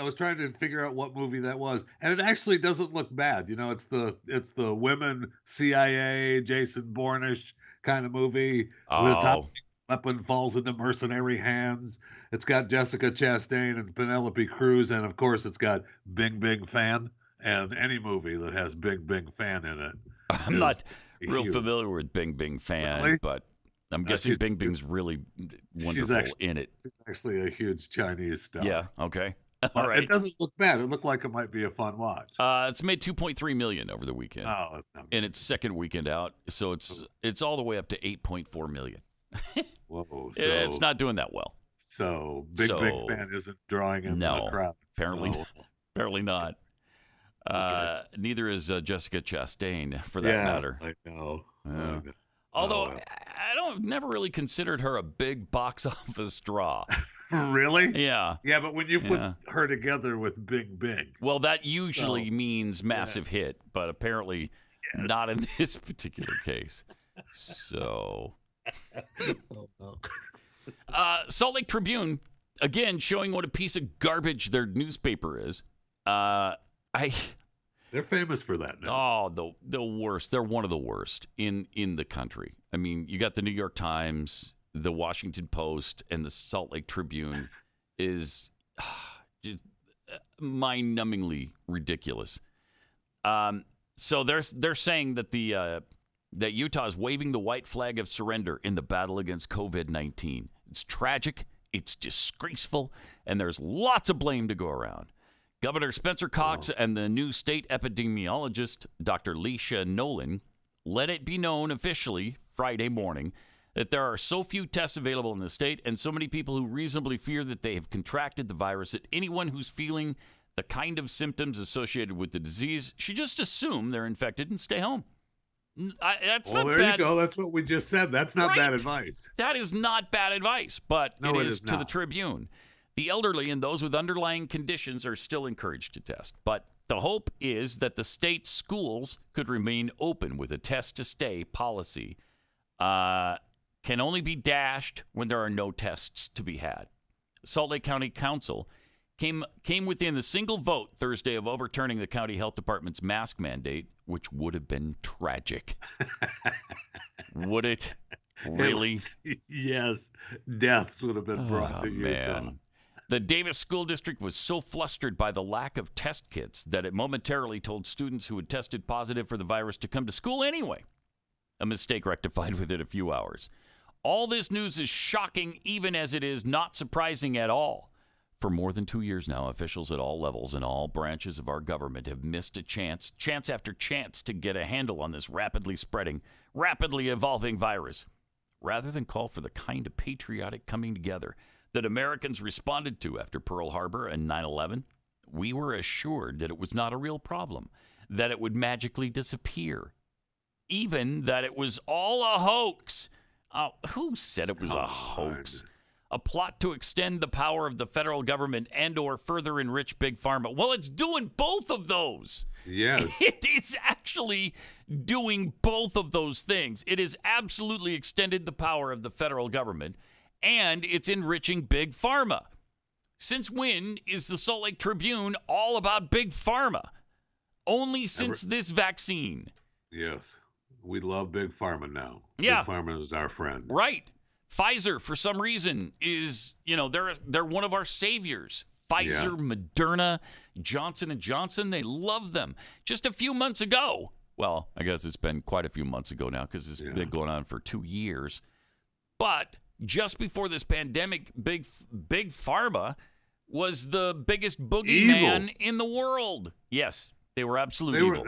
was trying to figure out what movie that was, and it actually doesn't look bad. It's the women CIA, Jason Bourne-ish kind of movie. Where the top weapon falls into mercenary hands. It's got Jessica Chastain and Penelope Cruz, and of course it's got Bing Bing Fan. And any movie that has Bing Bing Fan in it. I'm not real familiar with Bing Bing Fan, really? But I'm guessing Bing Bing's really wonderful in it. She's actually a huge Chinese star. Yeah, okay. All right. It doesn't look bad. It looked like it might be a fun watch. It's made $2.3 million over the weekend. Oh, that's not bad. In its second weekend out, so it's all the way up to $8.4 million. Whoa. So, it's not doing that well. So Bing Bing Fan isn't drawing in the crowd. Apparently not. Okay. Neither is Jessica Chastain, for that matter. I know. Although I've never really considered her a big box office draw. Really? Yeah. Yeah, but when you put her together with Bing Bing, well, that usually means massive hit, but apparently not in this particular case. So, Salt Lake Tribune again showing what a piece of garbage their newspaper is. They're famous for that now. Oh, the worst. They're one of the worst in the country. I mean, you got the New York Times, the Washington Post, and the Salt Lake Tribune is just mind-numbingly ridiculous. So they're saying that the that Utah is waving the white flag of surrender in the battle against COVID-19. It's tragic, it's disgraceful, and there's lots of blame to go around. Governor Spencer Cox and the new state epidemiologist, Dr. Leisha Nolan, let it be known officially Friday morning that there are so few tests available in the state and so many people who reasonably fear that they have contracted the virus that anyone who's feeling the kind of symptoms associated with the disease should just assume they're infected and stay home. That's not there bad. You go. That's what we just said. That's not bad advice. That is not bad advice, but no, it is to not. The Tribune. The elderly and those with underlying conditions are still encouraged to test, but the hope is that the state schools could remain open with a test-to-stay policy. Can only be dashed when there are no tests to be had. Salt Lake County Council came within a single vote Thursday of overturning the county health department's mask mandate, which would have been tragic. Would it? Really? Yes. Deaths would have been brought to Utah. Man. The Davis School District was so flustered by the lack of test kits that it momentarily told students who had tested positive for the virus to come to school anyway. A mistake rectified within a few hours. All this news is shocking, even as it is not surprising at all. For more than 2 years now, officials at all levels and all branches of our government have missed a chance after chance to get a handle on this rapidly spreading, rapidly evolving virus. Rather than call for the kind of patriotic coming together that Americans responded to after Pearl Harbor and 9/11, we were assured that it was not a real problem, that it would magically disappear, even that it was all a hoax. Who said it was a hoax? A plot to extend the power of the federal government and or further enrich Big Pharma. Well, it's doing both of those. Yes. It is actually doing both of those things. It has absolutely extended the power of the federal government, and it's enriching Big Pharma. Since when is the Salt Lake Tribune all about Big Pharma? Only since this vaccine. Yes. We love Big Pharma now. Yeah. Big Pharma is our friend. Right. Pfizer, for some reason, is, they're one of our saviors. Pfizer, Moderna, Johnson & Johnson, they love them. Just a few months ago, well, I guess it's been quite a few months ago now because it's been going on for 2 years. But just before this pandemic, Big Pharma was the biggest boogeyman in the world. Yes, they were absolutely evil.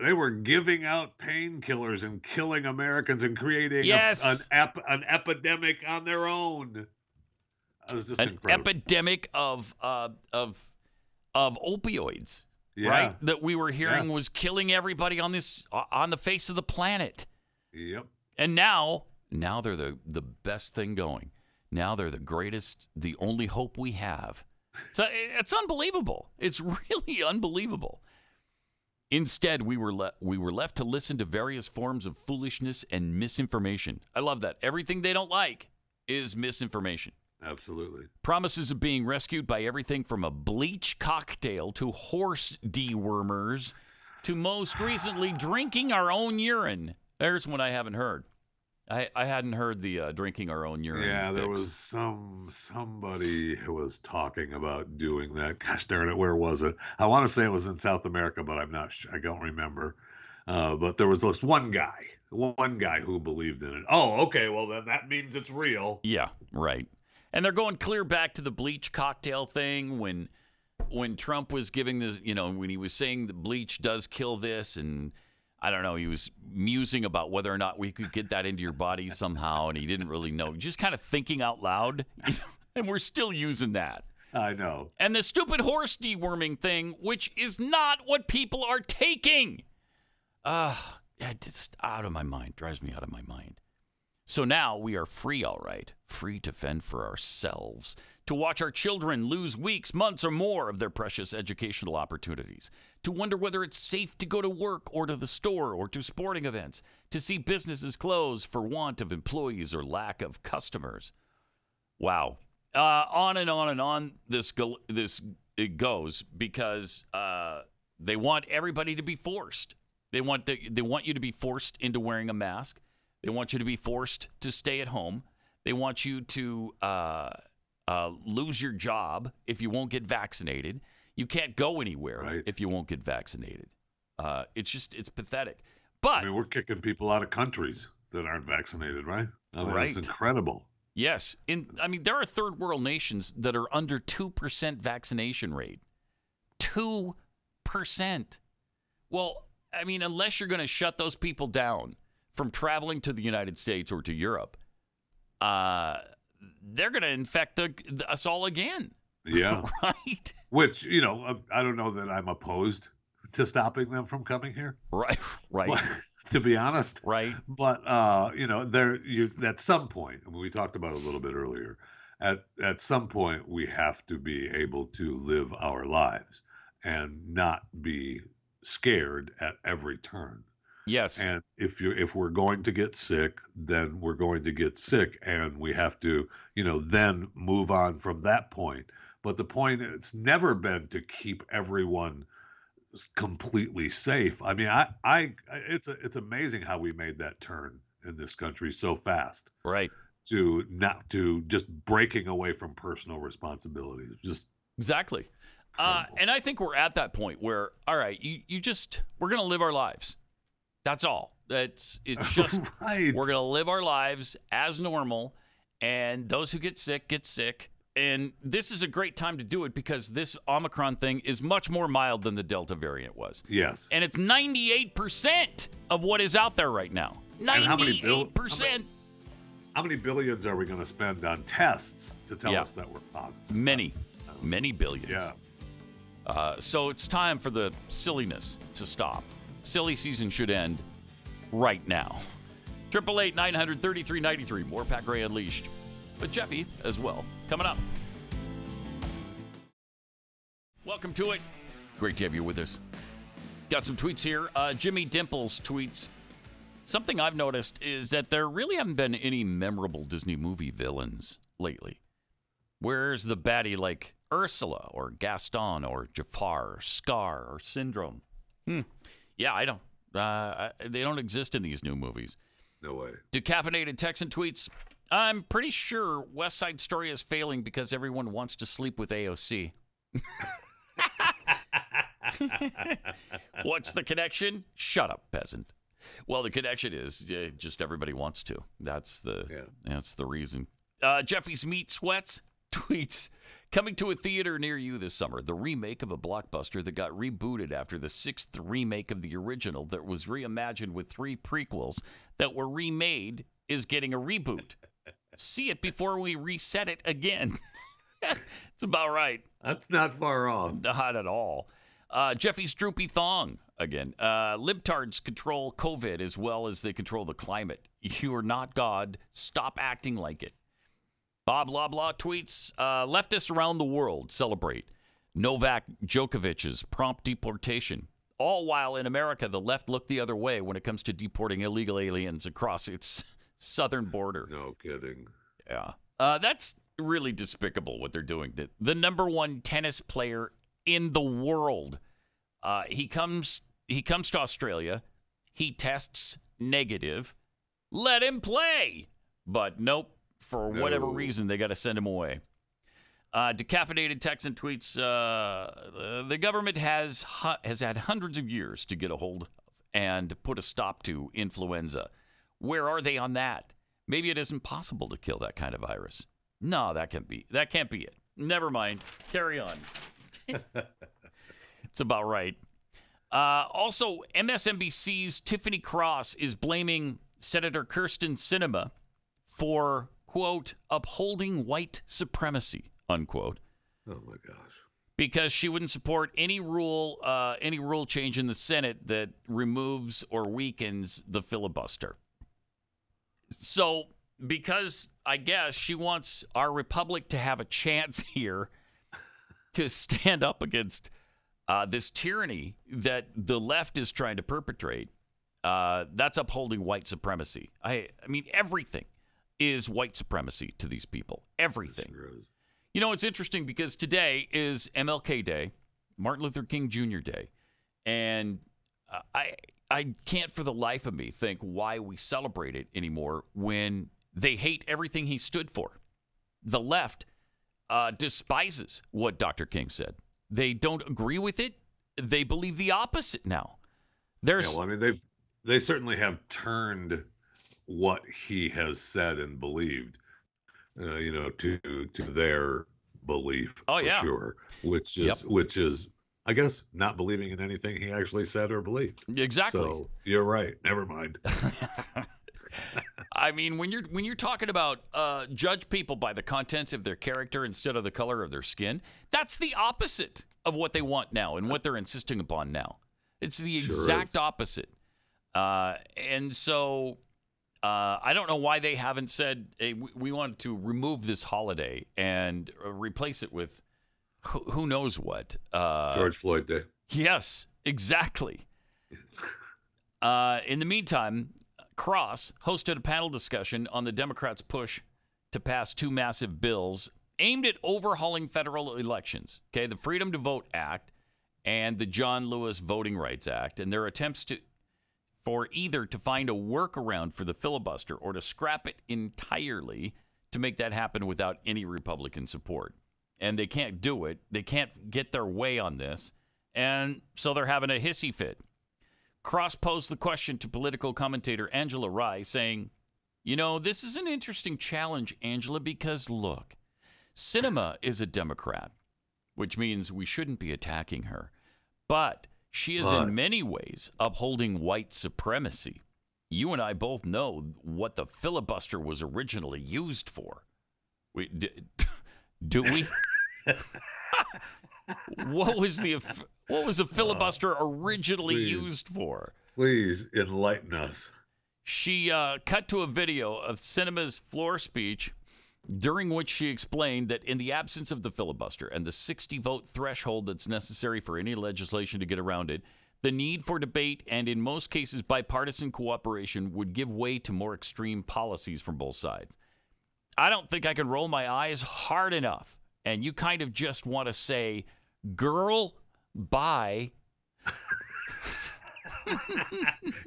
They were giving out painkillers and killing Americans and creating an epidemic on their own. It was just incredible. Epidemic of opioids, right? That we were hearing was killing everybody on the face of the planet. Yep. And now they're the best thing going. Now they're the greatest, the only hope we have. So it's unbelievable. It's really unbelievable. Instead, we were left to listen to various forms of foolishness and misinformation. I love that. Everything they don't like is misinformation. Absolutely. Promises of being rescued by everything from a bleach cocktail to horse dewormers to most recently drinking our own urine. There's one I haven't heard. I hadn't heard the drinking our own urine. Yeah, there fix. was somebody who was talking about doing that. Gosh darn it, where was it? I want to say it was in South America, but I'm not sure. I don't remember. But there was this one guy who believed in it. Oh, okay. Well, then that means it's real. Yeah, right. And they're going clear back to the bleach cocktail thing when Trump was giving this, when he was saying the bleach does kill this, and I don't know, he was musing about whether or not we could get that into your body somehow, and he didn't really know. Just kind of thinking out loud, and we're still using that. I know. And the stupid horse deworming thing, which is not what people are taking. It's out of my mind. Drives me out of my mind. So now we are free, all right, free to fend for ourselves, to watch our children lose weeks, months, or more of their precious educational opportunities, to wonder whether it's safe to go to work or to the store or to sporting events, to see businesses close for want of employees or lack of customers. Wow. On and on and on it goes because they want everybody to be forced. They want you to be forced into wearing a mask. They want you to be forced to stay at home. They want you to lose your job if you won't get vaccinated. You can't go anywhere if you won't get vaccinated. It's pathetic. But I mean, we're kicking people out of countries that aren't vaccinated, right? I mean, it's incredible. Yes. There are third world nations that are under 2% vaccination rate. 2%. Well, I mean, unless you're going to shut those people down from traveling to the United States or to Europe, they're going to infect us all again. Yeah. Right? Which, I don't know that I'm opposed to stopping them from coming here. Right. But, to be honest. Right. But, at some point, I mean, we talked about it a little bit earlier, at some point we have to be able to live our lives and not be scared at every turn. Yes. And if we're going to get sick, then we're going to get sick, and we have to, then move on from that point. But the point, it's never been to keep everyone completely safe. I mean, it's amazing how we made that turn in this country so fast. Right. To just breaking away from personal responsibility. Just exactly. And I think we're at that point where, all right, we're going to live our lives. That's all. It's just right. We're going to live our lives as normal, and those who get sick get sick. And this is a great time to do it because this Omicron thing is much more mild than the Delta variant was. Yes. And it's 98% of what is out there right now. 98%. How many billions are we going to spend on tests to tell us that we're positive? Many billions. Yeah. So it's time for the silliness to stop. Silly season should end right now. 888-900-3393. More Pat Gray Unleashed. But Jeffy as well. Coming up. Welcome to it. Great to have you with us. Got some tweets here. Jimmy Dimples tweets, something I've noticed is that there really haven't been any memorable Disney movie villains lately. Where's the baddie like Ursula or Gaston or Jafar or Scar or Syndrome? Yeah, I don't. They don't exist in these new movies. No way. Decaffeinated Texan tweets, I'm pretty sure West Side Story is failing because everyone wants to sleep with AOC. What's the connection? Shut up, peasant. Well, the connection is just everybody wants to. That's the reason. Jeffy's Meat Sweats tweets, coming to a theater near you this summer, the remake of a blockbuster that got rebooted after the 6th remake of the original that was reimagined with 3 prequels that were remade is getting a reboot. See it before we reset it again. It's about right. That's not far off. Not at all. Jeffy's Droopy Thong again. Libtards control COVID as well as they control the climate. You are not God. Stop acting like it. Bob Loblaw tweets, leftists around the world celebrate Novak Djokovic's prompt deportation. All while in America, the left looked the other way when it comes to deporting illegal aliens across its southern border. No kidding. Yeah. That's really despicable what they're doing. The number 1 tennis player in the world. He comes to Australia. He tests negative. Let him play. But nope. For whatever reason, they got to send him away. Decaffeinated Texan tweets, the government has had hundreds of years to get a hold of and put a stop to influenza. Where are they on that? Maybe it isn't possible to kill that kind of virus. No, that can't be it. Never mind. Carry on. It's about right. Also, MSNBC's Tiffany Cross is blaming Senator Kyrsten Sinema for, quote, upholding white supremacy, unquote. Oh, my gosh. Because she wouldn't support any rule change in the Senate that removes or weakens the filibuster. So, because I guess she wants our republic to have a chance here to stand up against this tyranny that the left is trying to perpetrate, that's upholding white supremacy. I mean, everything is white supremacy to these people. Everything. Sure is. You know, it's interesting because today is MLK Day, Martin Luther King Jr. Day, and I can't for the life of me think why we celebrate it anymore when they hate everything he stood for. The left despises what Dr. King said. They don't agree with it. They believe the opposite now. Well, I mean, they certainly have turned what he has said and believed, to their belief for sure, which is, I guess, not believing in anything he actually said or believed. Exactly. So you're right. Never mind. I mean, when you're talking about judge people by the contents of their character instead of the color of their skin, that's the opposite of what they want now and what they're insisting upon now. It's the exact opposite. And so I don't know why they haven't said, hey, we want to remove this holiday and replace it with who knows what. George Floyd Day. Yes, exactly. In the meantime, Cross hosted a panel discussion on the Democrats' push to pass two massive bills aimed at overhauling federal elections. Okay, the Freedom to Vote Act and the John Lewis Voting Rights Act, and their attempts for either to find a workaround for the filibuster or to scrap it entirely to make that happen without any Republican support. And they can't do it. They can't get their way on this. And so they're having a hissy fit. Cross posed the question to political commentator Angela Rye, saying, this is an interesting challenge, Angela, because look, Sinema is a Democrat, which means we shouldn't be attacking her. But she is in many ways upholding white supremacy. You and I both know what the filibuster was originally used for. Do we? What was the filibuster originally used for? Please enlighten us. She cut to a video of Sinema's floor speech, during which she explained that in the absence of the filibuster and the 60-vote threshold that's necessary for any legislation to get around it, the need for debate and, in most cases, bipartisan cooperation would give way to more extreme policies from both sides. I don't think I can roll my eyes hard enough. And you kind of just want to say, girl, bye.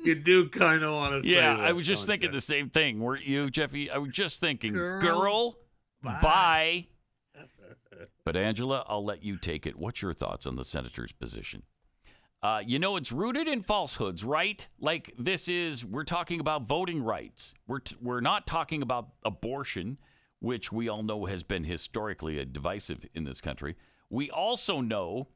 You do kind of want to say that. Yeah, I was just thinking the same thing. Weren't you, Jeffy? I was just thinking, girl, bye. But, Angela, I'll let you take it. What's your thoughts on the senator's position? It's rooted in falsehoods, right? Like we're talking about voting rights. We're not talking about abortion, which we all know has been historically divisive in this country. What we also know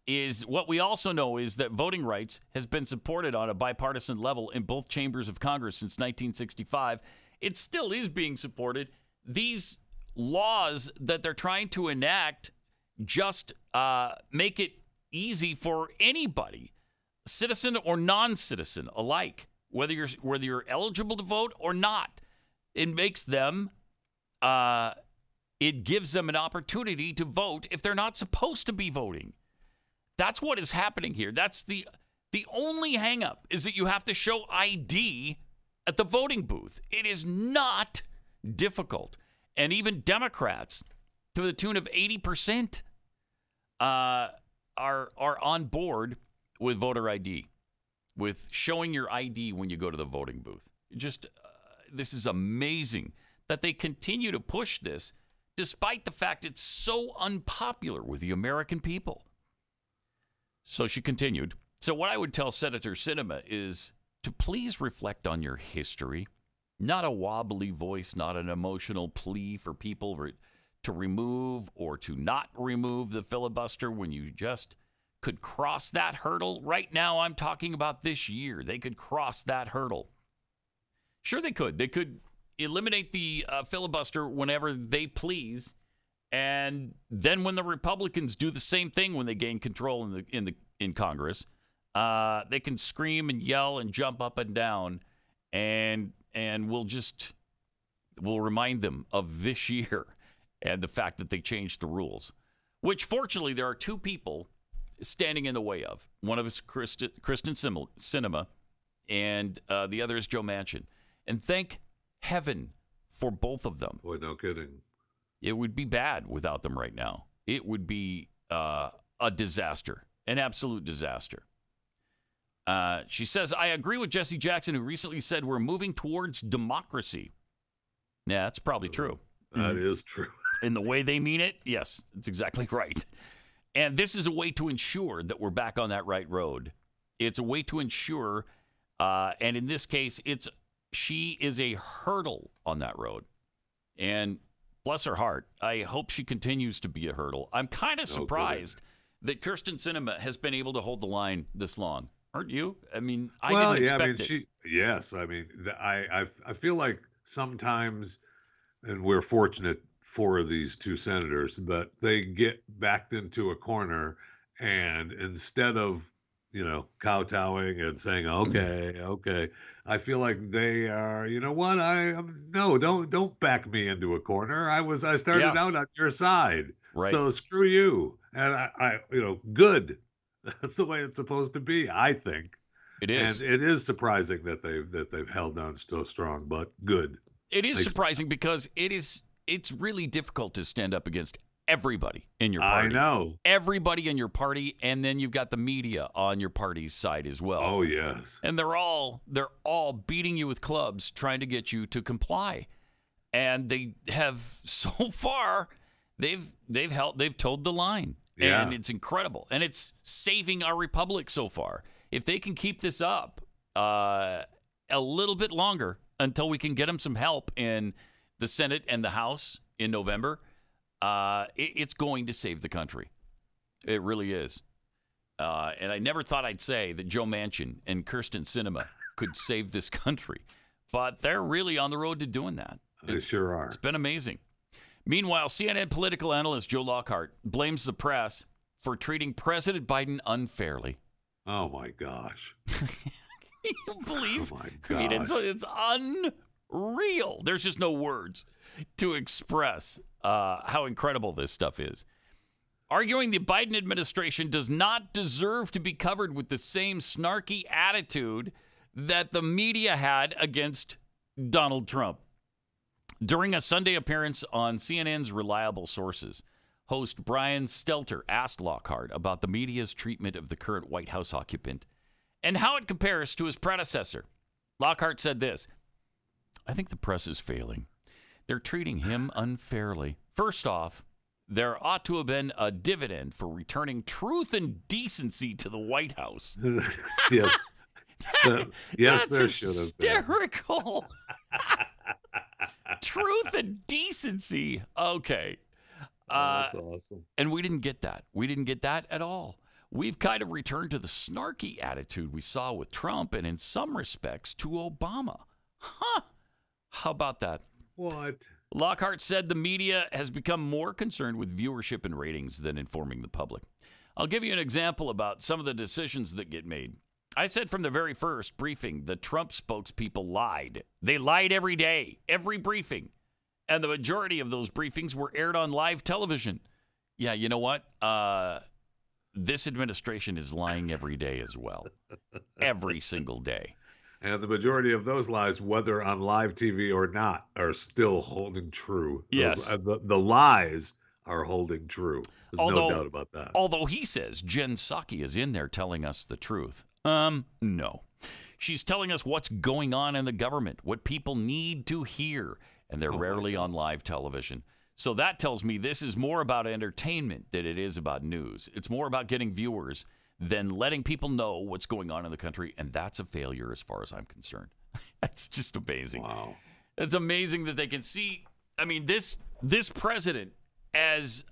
is that voting rights has been supported on a bipartisan level in both chambers of Congress since 1965. It still is being supported. These laws that they're trying to enact just make it easy for anybody, citizen or non-citizen alike, whether you're eligible to vote or not. It makes them it gives them an opportunity to vote if they're not supposed to be voting. That's what is happening here. That's the only hang-up is that you have to show ID at the voting booth. It is not difficult. And even Democrats, to the tune of 80%, are on board with voter ID, with showing your ID when you go to the voting booth. This is amazing that they continue to push this despite the fact it's so unpopular with the American people. So she continued. So what I would tell Senator Sinema is to please reflect on your history, not a wobbly voice, not an emotional plea for people to remove or to not remove the filibuster when you just could cross that hurdle. Right now, I'm talking about this year. They could cross that hurdle. Sure, they could. They could eliminate the filibuster whenever they please, and then when the Republicans do the same thing when they gain control in Congress, they can scream and yell and jump up and down, and we'll remind them of this year and the fact that they changed the rules, which fortunately there are two people standing in the way of. One of us, Kristen Sinema, and the other is Joe Manchin. And thank heaven for both of them. Boy, no kidding. It would be bad without them right now. It would be a disaster, an absolute disaster. She says, I agree with Jesse Jackson, who recently said we're moving towards democracy. Yeah, that's probably true. That is true. In the way they mean it, yes, it's exactly right. And this is a way to ensure that we're back on that right road. It's a way to ensure And in this case, she is a hurdle on that road. And bless her heart, I hope she continues to be a hurdle. I'm kind of surprised that Kyrsten Sinema has been able to hold the line this long. Aren't you? I mean, I didn't expect it. Yes, I mean, I feel like sometimes, and we're fortunate for these two senators, but they get backed into a corner, and instead of, kowtowing and saying, okay, I feel like they are, you know what? Don't back me into a corner. I started out on your side. Right. So screw you. And I good. That's the way it's supposed to be, I think. It is. And it is surprising that they've held on so strong, but good. It is surprising because it's really difficult to stand up against everybody in your party. I know. Everybody in your party, and then you've got the media on your party's side as well. Oh, yes. And they're all beating you with clubs trying to get you to comply. And they have so far they've toed the line. Yeah. And it's incredible. And it's saving our republic so far. If they can keep this up a little bit longer until we can get them some help in the Senate and the House in November, it's going to save the country. It really is. And I never thought I'd say that Joe Manchin and Kyrsten Sinema could save this country. But they're really on the road to doing that. They sure are. It's been amazing. Meanwhile, CNN political analyst Joe Lockhart blames the press for treating President Biden unfairly. Oh, my gosh. Can you believe? Oh, my gosh. I mean, it's unreal. There's just no words to express how incredible this stuff is. Arguing the Biden administration does not deserve to be covered with the same snarky attitude that the media had against Donald Trump. During a Sunday appearance on CNN's Reliable Sources, host Brian Stelter asked Lockhart about the media's treatment of the current White House occupant and how it compares to his predecessor. Lockhart said this: "I think the press is failing. They're treating him unfairly. First off, there ought to have been a dividend for returning truth and decency to the White House." Yes. Yes, that's there should have hysterical. Truth and decency. Okay. That's awesome. And we didn't get that. We didn't get that at all. We've kind of returned to the snarky attitude we saw with Trump and in some respects to Obama. Huh. How about that? What? Lockhart said the media has become more concerned with viewership and ratings than informing the public. I'll give you an example about some of the decisions that get made. I said from the very first briefing, the Trump spokespeople lied. They lied every day, every briefing. And the majority of those briefings were aired on live television. Yeah, you know what? This administration is lying every day as well. Every single day. And the majority of those lies, whether on live TV or not, are still holding true. Yes. The lies are holding true. There's no doubt about that. Although he says Jen Psaki is in there telling us the truth. No. She's telling us what's going on in the government, what people need to hear, and they're rarely on live television. So that tells me this is more about entertainment than it is about news. It's more about getting viewers than letting people know what's going on in the country, and that's a failure as far as I'm concerned. That's just amazing. Wow. It's amazing that they can see, I mean, this president, as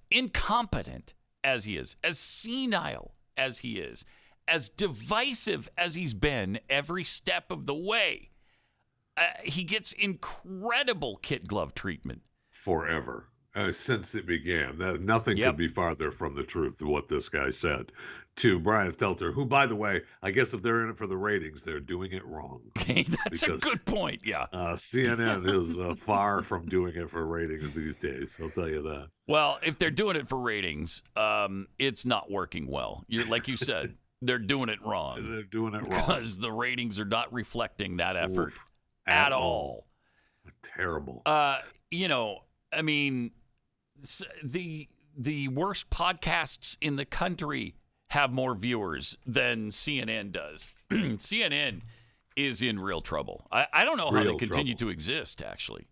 incompetent as he is, as senile as he is, as divisive as he's been every step of the way, he gets incredible kid glove treatment. Forever. Since it began. Nothing could be farther from the truth of what this guy said to Brian Stelter, who, by the way, I guess if they're in it for the ratings, they're doing it wrong. Okay, that's a good point, yeah. CNN is far from doing it for ratings these days, I'll tell you that. Well, if they're doing it for ratings, it's not working well. Like you said, they're doing it wrong. They're doing it wrong. Because the ratings are not reflecting that effort at all. Terrible. You know, I mean, the worst podcasts in the country have more viewers than CNN does. CNN is in real trouble. I don't know how they continue to exist, actually,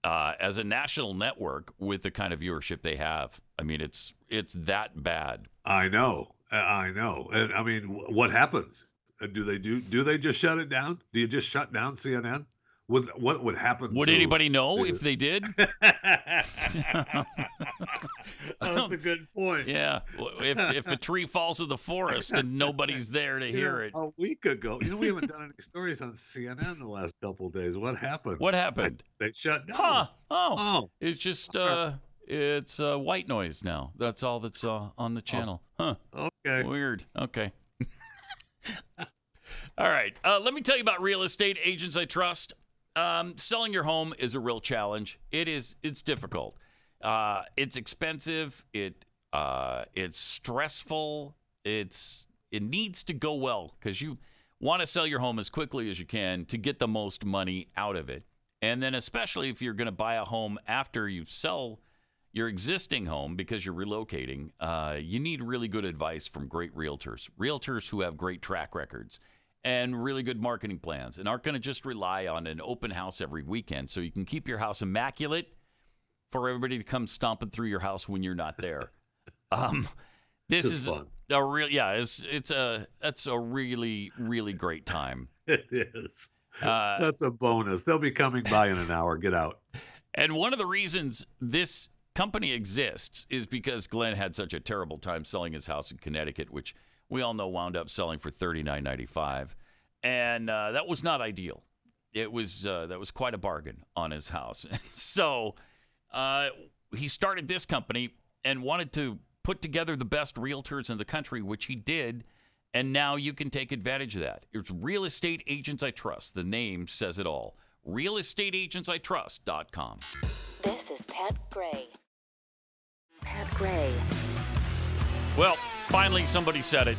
as a national network with the kind of viewership they have. I mean, it's that bad. I know. And I mean, what happens? Do they just shut it down? Do you just shut down CNN? What would happen? Would anybody know if they did? That's a good point. Yeah, if a tree falls in the forest and nobody's there to hear it. A week ago, we haven't done any stories on CNN the last couple of days. What happened? What happened? They shut down. Huh? Oh, it's just it's white noise now. That's all that's on the channel. Huh? Okay. Weird. Okay. All right. Let me tell you about Real Estate Agents I Trust. Selling your home is a real challenge. It's difficult. It's expensive. It's stressful. It needs to go well because you want to sell your home as quickly as you can to get the most money out of it. And then especially if you're going to buy a home after you sell your existing home because you're relocating, you need really good advice from great realtors who have great track records and really good marketing plans and aren't going to just rely on an open house every weekend so you can keep your house immaculate for everybody to come stomping through your house when you're not there. This is fun. That's a really, really great time. It is. That's a bonus. They'll be coming by in an hour. Get out. And one of the reasons this company exists is because Glenn had such a terrible time selling his house in Connecticut, which we all know wound up selling for $39.95, and that was not ideal. That was quite a bargain on his house. So he started this company and wanted to put together the best realtors in the country, which he did, and now you can take advantage of that. It's Real Estate Agents I Trust. The name says it all. realestateagentsitrust.com. This is Pat Gray. Pat Gray. Well, finally somebody said it.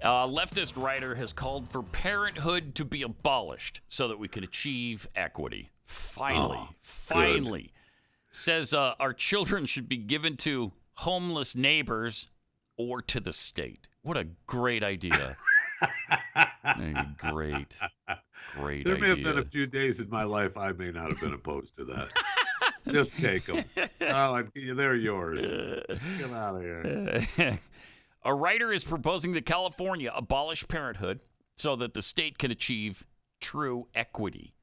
A leftist writer has called for parenthood to be abolished so that we can achieve equity. Finally. Says our children should be given to homeless neighbors or to the state. What a great idea. Great idea. There may have been a few days in my life I may not have been opposed to that. Just take them. Oh, they're yours. Get out of here. A writer is proposing that California abolish parenthood so that the state can achieve true equity.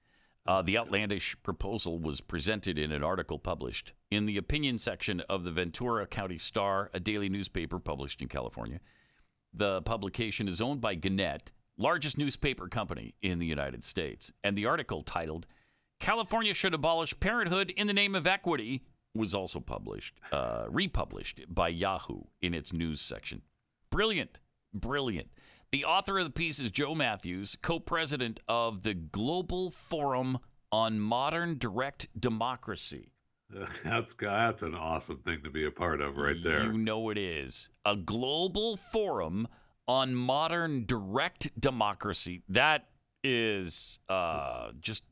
The outlandish proposal was presented in an article published in the opinion section of the Ventura County Star, a daily newspaper published in California. The publication is owned by Gannett, largest newspaper company in the United States. And the article titled, California Should Abolish Parenthood in the Name of Equity, was also republished by Yahoo in its news section. Brilliant. The author of the piece is Joe Matthews, co-president of the Global Forum on Modern Direct Democracy. That's an awesome thing to be a part of right there. You know it is. A Global Forum on Modern Direct Democracy. That is just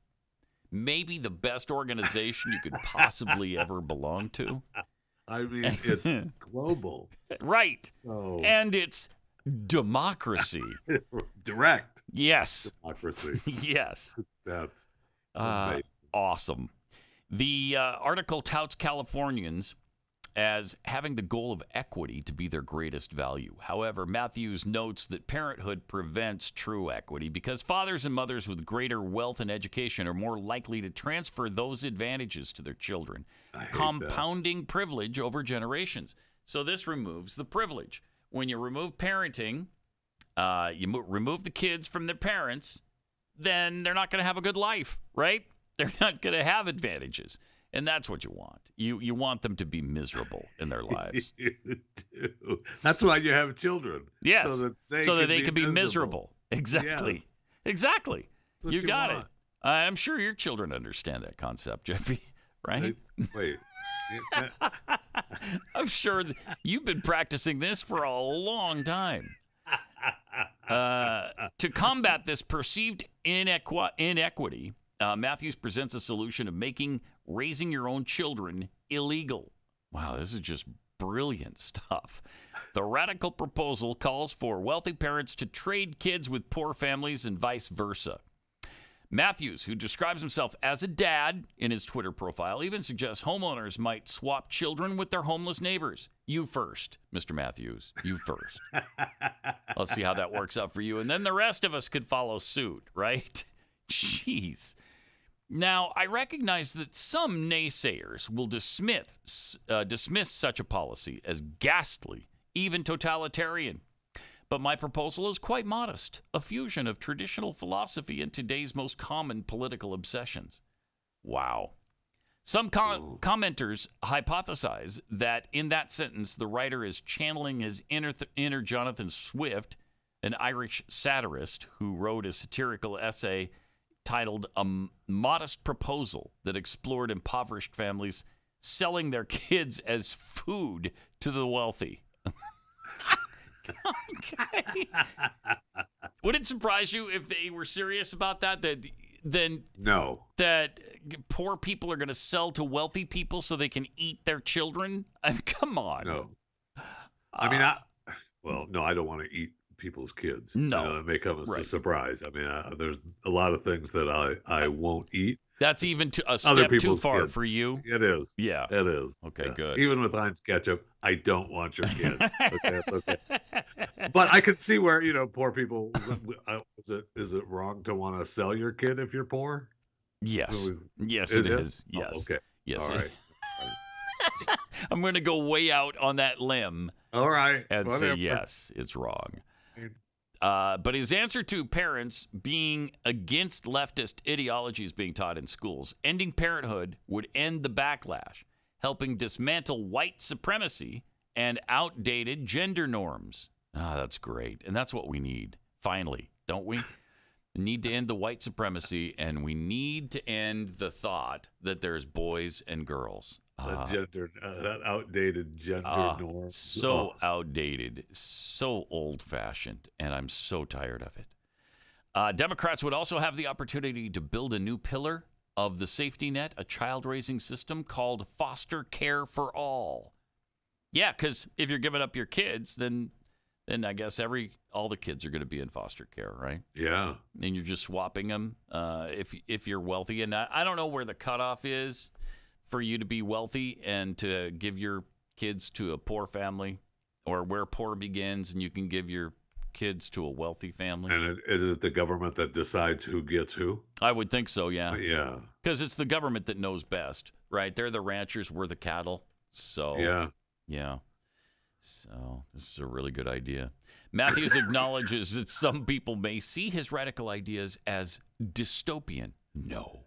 maybe the best organization you could possibly ever belong to. I mean, it's global. Right. So... And it's democracy. Direct. Yes. Democracy. Yes. That's amazing. Awesome. The article touts Californians as having the goal of equity to be their greatest value. However, Matthews notes that parenthood prevents true equity because fathers and mothers with greater wealth and education are more likely to transfer those advantages to their children, compounding privilege over generations. So this removes the privilege. When you remove parenting, you remove the kids from their parents, then they're not going to have a good life, right? They're not going to have advantages. And that's what you want. You want them to be miserable in their lives. You do. That's why you have children. Yes. So that they can be miserable. Exactly. Yes. Exactly. You got want. it. I'm sure your children understand that concept, Jeffy, right? Wait. I'm sure you've been practicing this for a long time. To combat this perceived inequity, Matthews presents a solution of making raising your own children illegal. Wow, this is just brilliant stuff. The radical proposal calls for wealthy parents to trade kids with poor families and vice versa. Matthews, who describes himself as a dad in his Twitter profile, even suggests homeowners might swap children with their homeless neighbors. You first, Mr. Matthews. You first. Let's see how that works out for you. And then the rest of us could follow suit, right? Jeez. Now, I recognize that some naysayers will dismiss such a policy as ghastly, even totalitarian. But my proposal is quite modest, a fusion of traditional philosophy and today's most common political obsessions. Wow. Some commenters hypothesize that in that sentence, the writer is channeling his inner Jonathan Swift, an Irish satirist who wrote a satirical essay titled A Modest Proposal that explored impoverished families selling their kids as food to the wealthy. Okay. Would it surprise you if they were serious about that? That poor people are going to sell to wealthy people so they can eat their children? I mean, come on. No. I mean, no, I don't want to eat people's kids. No. It may come as a surprise. I mean, there's a lot of things that I won't eat. That's even a step too far for you? It is. Yeah. It is. Okay, yeah. good. Even with Heinz ketchup, I don't want your kid. Okay, that's okay. But I could see where, poor people, is it wrong to want to sell your kid if you're poor? Yes. Yes, it is. Yes. Oh, okay. Yes. All right. I'm going to go way out on that limb. All right. And say, yes, it's wrong. But his answer to parents being against leftist ideologies being taught in schools, ending parenthood would end the backlash, helping dismantle white supremacy and outdated gender norms. That's great. And that's what we need, finally, don't we? We need to end the white supremacy, and we need to end the thought that there's boys and girls. That outdated gender norm. So outdated, so old-fashioned, and I'm so tired of it. Democrats would also have the opportunity to build a new pillar of the safety net, a child-raising system called foster care for all. Yeah, because if you're giving up your kids, then I guess all the kids are going to be in foster care, right? Yeah. And you're just swapping them if you're wealthy. And I don't know where the cutoff is for you to be wealthy and to give your kids to a poor family, or where poor begins and you can give your kids to a wealthy family. And is it the government that decides who gets who? I would think so, yeah. Yeah. Because it's the government that knows best, right? They're the ranchers, we're the cattle. So, yeah. So this is a really good idea. Matthews acknowledges that some people may see his radical ideas as dystopian. No.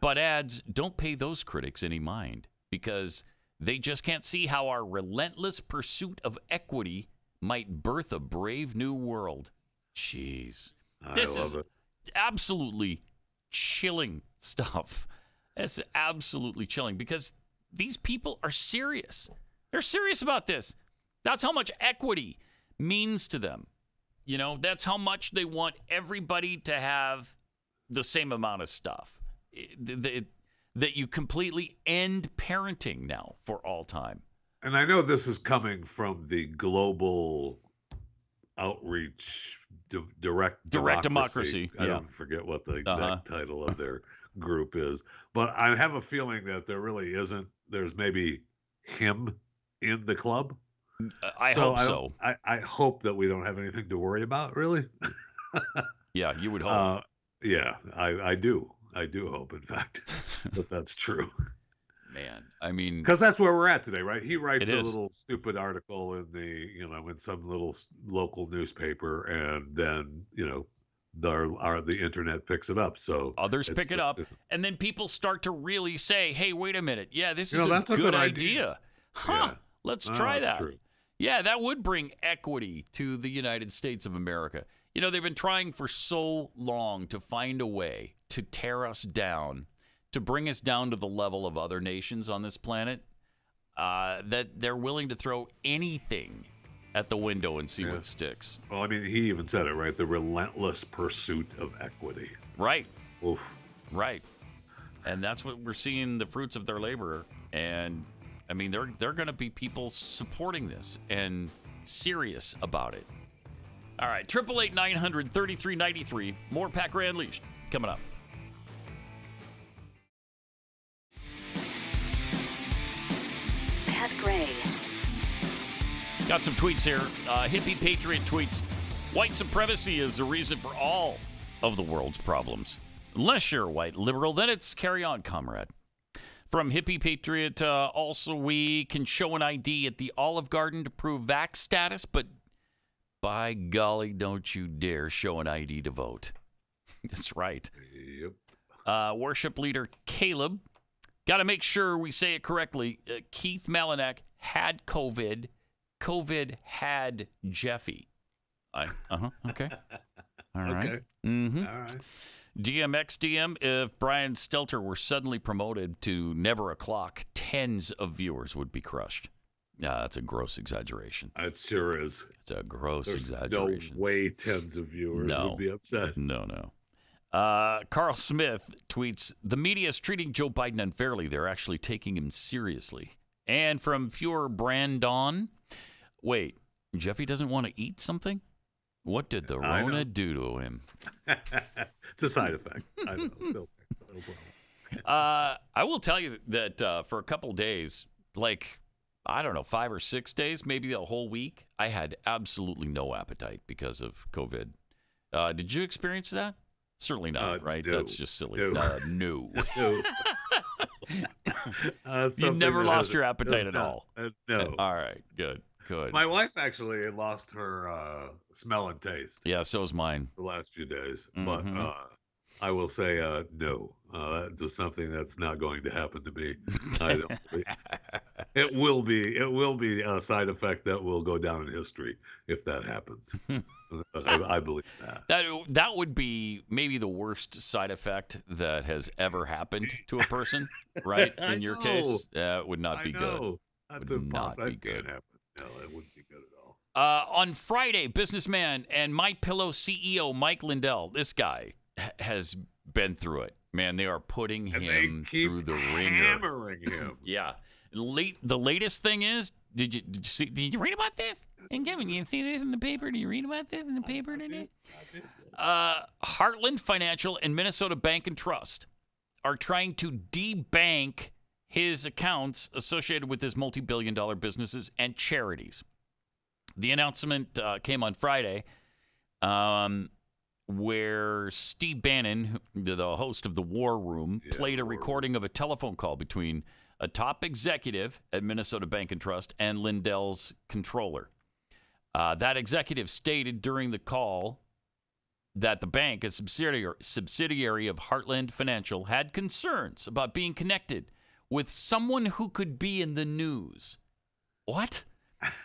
But adds, don't pay those critics any mind, because they just can't see how our relentless pursuit of equity might birth a brave new world. Jeez. This is absolutely chilling stuff. It's absolutely chilling, because these people are serious. They're serious about this. That's how much equity means to them. That's how much they want everybody to have the same amount of stuff. That you completely end parenting now for all time. And I know this is coming from the global outreach direct democracy. I don't forget what the exact title of their group is, but I have a feeling that there really isn't. There's maybe him in the club. I hope so. I hope that we don't have anything to worry about, really. Yeah, you would hope. Yeah, I do. I do hope, in fact, that that's true. Man, I mean, because that's where we're at today, right? He writes a little stupid article in in some little local newspaper, and then the internet picks it up. So others pick it up, and then people start to really say, "Hey, wait a minute, yeah, this is a good idea. Huh? Yeah. Let's try that." True. Yeah, that would bring equity to the United States of America. They've been trying for so long to find a way to tear us down, to bring us down to the level of other nations on this planet, that they're willing to throw anything at the window and see what sticks. Well, I mean, he even said it, right? The relentless pursuit of equity. Right. Oof. Right. And that's what we're seeing, the fruits of their labor. And, I mean, they're going to be people supporting this and serious about it. All right, 888-900-3393. More Pat Gray Unleashed coming up. Pat Gray Got some tweets here. Hippie Patriot tweets, white supremacy is the reason for all of the world's problems. Unless you're a white liberal, then it's carry on, comrade. From Hippie Patriot, also, we can show an ID at the Olive Garden to prove vax status, but by golly, don't you dare show an ID to vote. That's right. Yep. Worship leader Caleb, got to make sure we say it correctly. Keith Malinak had COVID. COVID had Jeffy. Okay. All right. Okay. Mm-hmm. All right. DMXDM, if Brian Stelter were suddenly promoted to never o'clock, tens of viewers would be crushed. That's a gross exaggeration. It sure is. It's a gross There's exaggeration. no way tens of viewers would be upset. No. Carl Smith tweets, the media is treating Joe Biden unfairly. They're actually taking him seriously. And from Fuhrer Brandon, wait, Jeffy doesn't want to eat something? What did the Rona do to him? It's a side effect. I know. Still, no problem. I will tell you that for a couple days, like, I don't know, 5 or 6 days, maybe a whole week, I had absolutely no appetite because of COVID. Did you experience that? Certainly not, right? No. That's just silly. No. No. You never lost your appetite at all? No. All right, good. My wife actually lost her smell and taste. Yeah, so is mine. The last few days. But I will say no. That's just something that's not going to happen to me. I don't believe. It will be a side effect that will go down in history if that happens. I believe that. That would be maybe the worst side effect that has ever happened to a person, right? In your case, it would not be good. That's would not be That good. can't happen. No, it wouldn't be good at all. On Friday, businessman and MyPillow CEO Mike Lindell, this guy has been through it. Man, they are putting him through the ringer. Hammering him. Yeah. The latest thing is, did you read about this? And Kevin, you see this in the paper? Did you read about this in the paper today? Heartland Financial and Minnesota Bank and Trust are trying to debank his accounts associated with his multi-billion-dollar businesses and charities. The announcement came on Friday, where Steve Bannon, the host of The War Room, played a recording of a telephone call between a top executive at Minnesota Bank and Trust and Lindell's controller. That executive stated during the call that the bank, a subsidiary of Heartland Financial, had concerns about being connected with someone who could be in the news. What?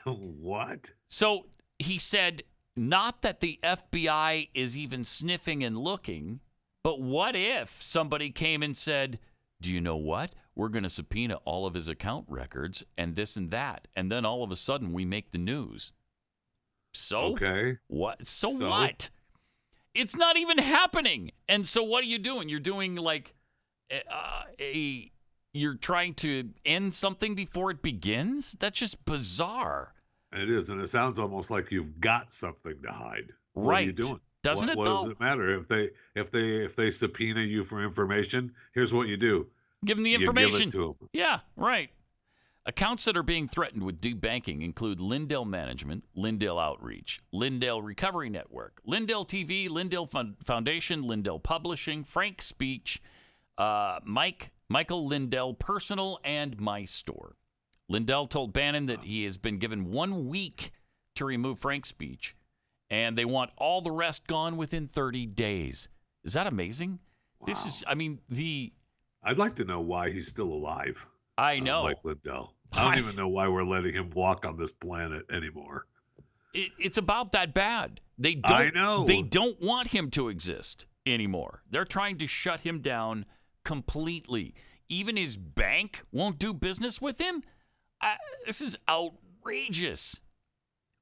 What? So he said, not that the FBI is even sniffing and looking, but what if somebody came and said, do you know what? We're going to subpoena all of his account records and this and that. And then all of a sudden we make the news. So okay. What? So what? It's not even happening. And so what are you doing? You're doing like you're trying to end something before it begins? That's just bizarre. It is, and it sounds almost like you've got something to hide. What right. are you doing? Doesn't it? What does it matter if they subpoena you for information? Here's what you do: give them the information. You give it to them. Yeah, right. Accounts that are being threatened with debanking include Lindell Management, Lindell Outreach, Lindell Recovery Network, Lindell TV, Lindell Foundation, Lindell Publishing, Frank Speech, Michael Lindell Personal, and My Store. Lindell told Bannon that he has been given 1 week to remove Frank Speech, and they want all the rest gone within 30 days. Is that amazing? Wow. This is, I mean, I'd like to know why he's still alive. I know. Mike Lindell. I don't even know why we're letting him walk on this planet anymore. It's about that bad. I know. They don't want him to exist anymore. They're trying to shut him down completely. Even his bank won't do business with him? This is outrageous.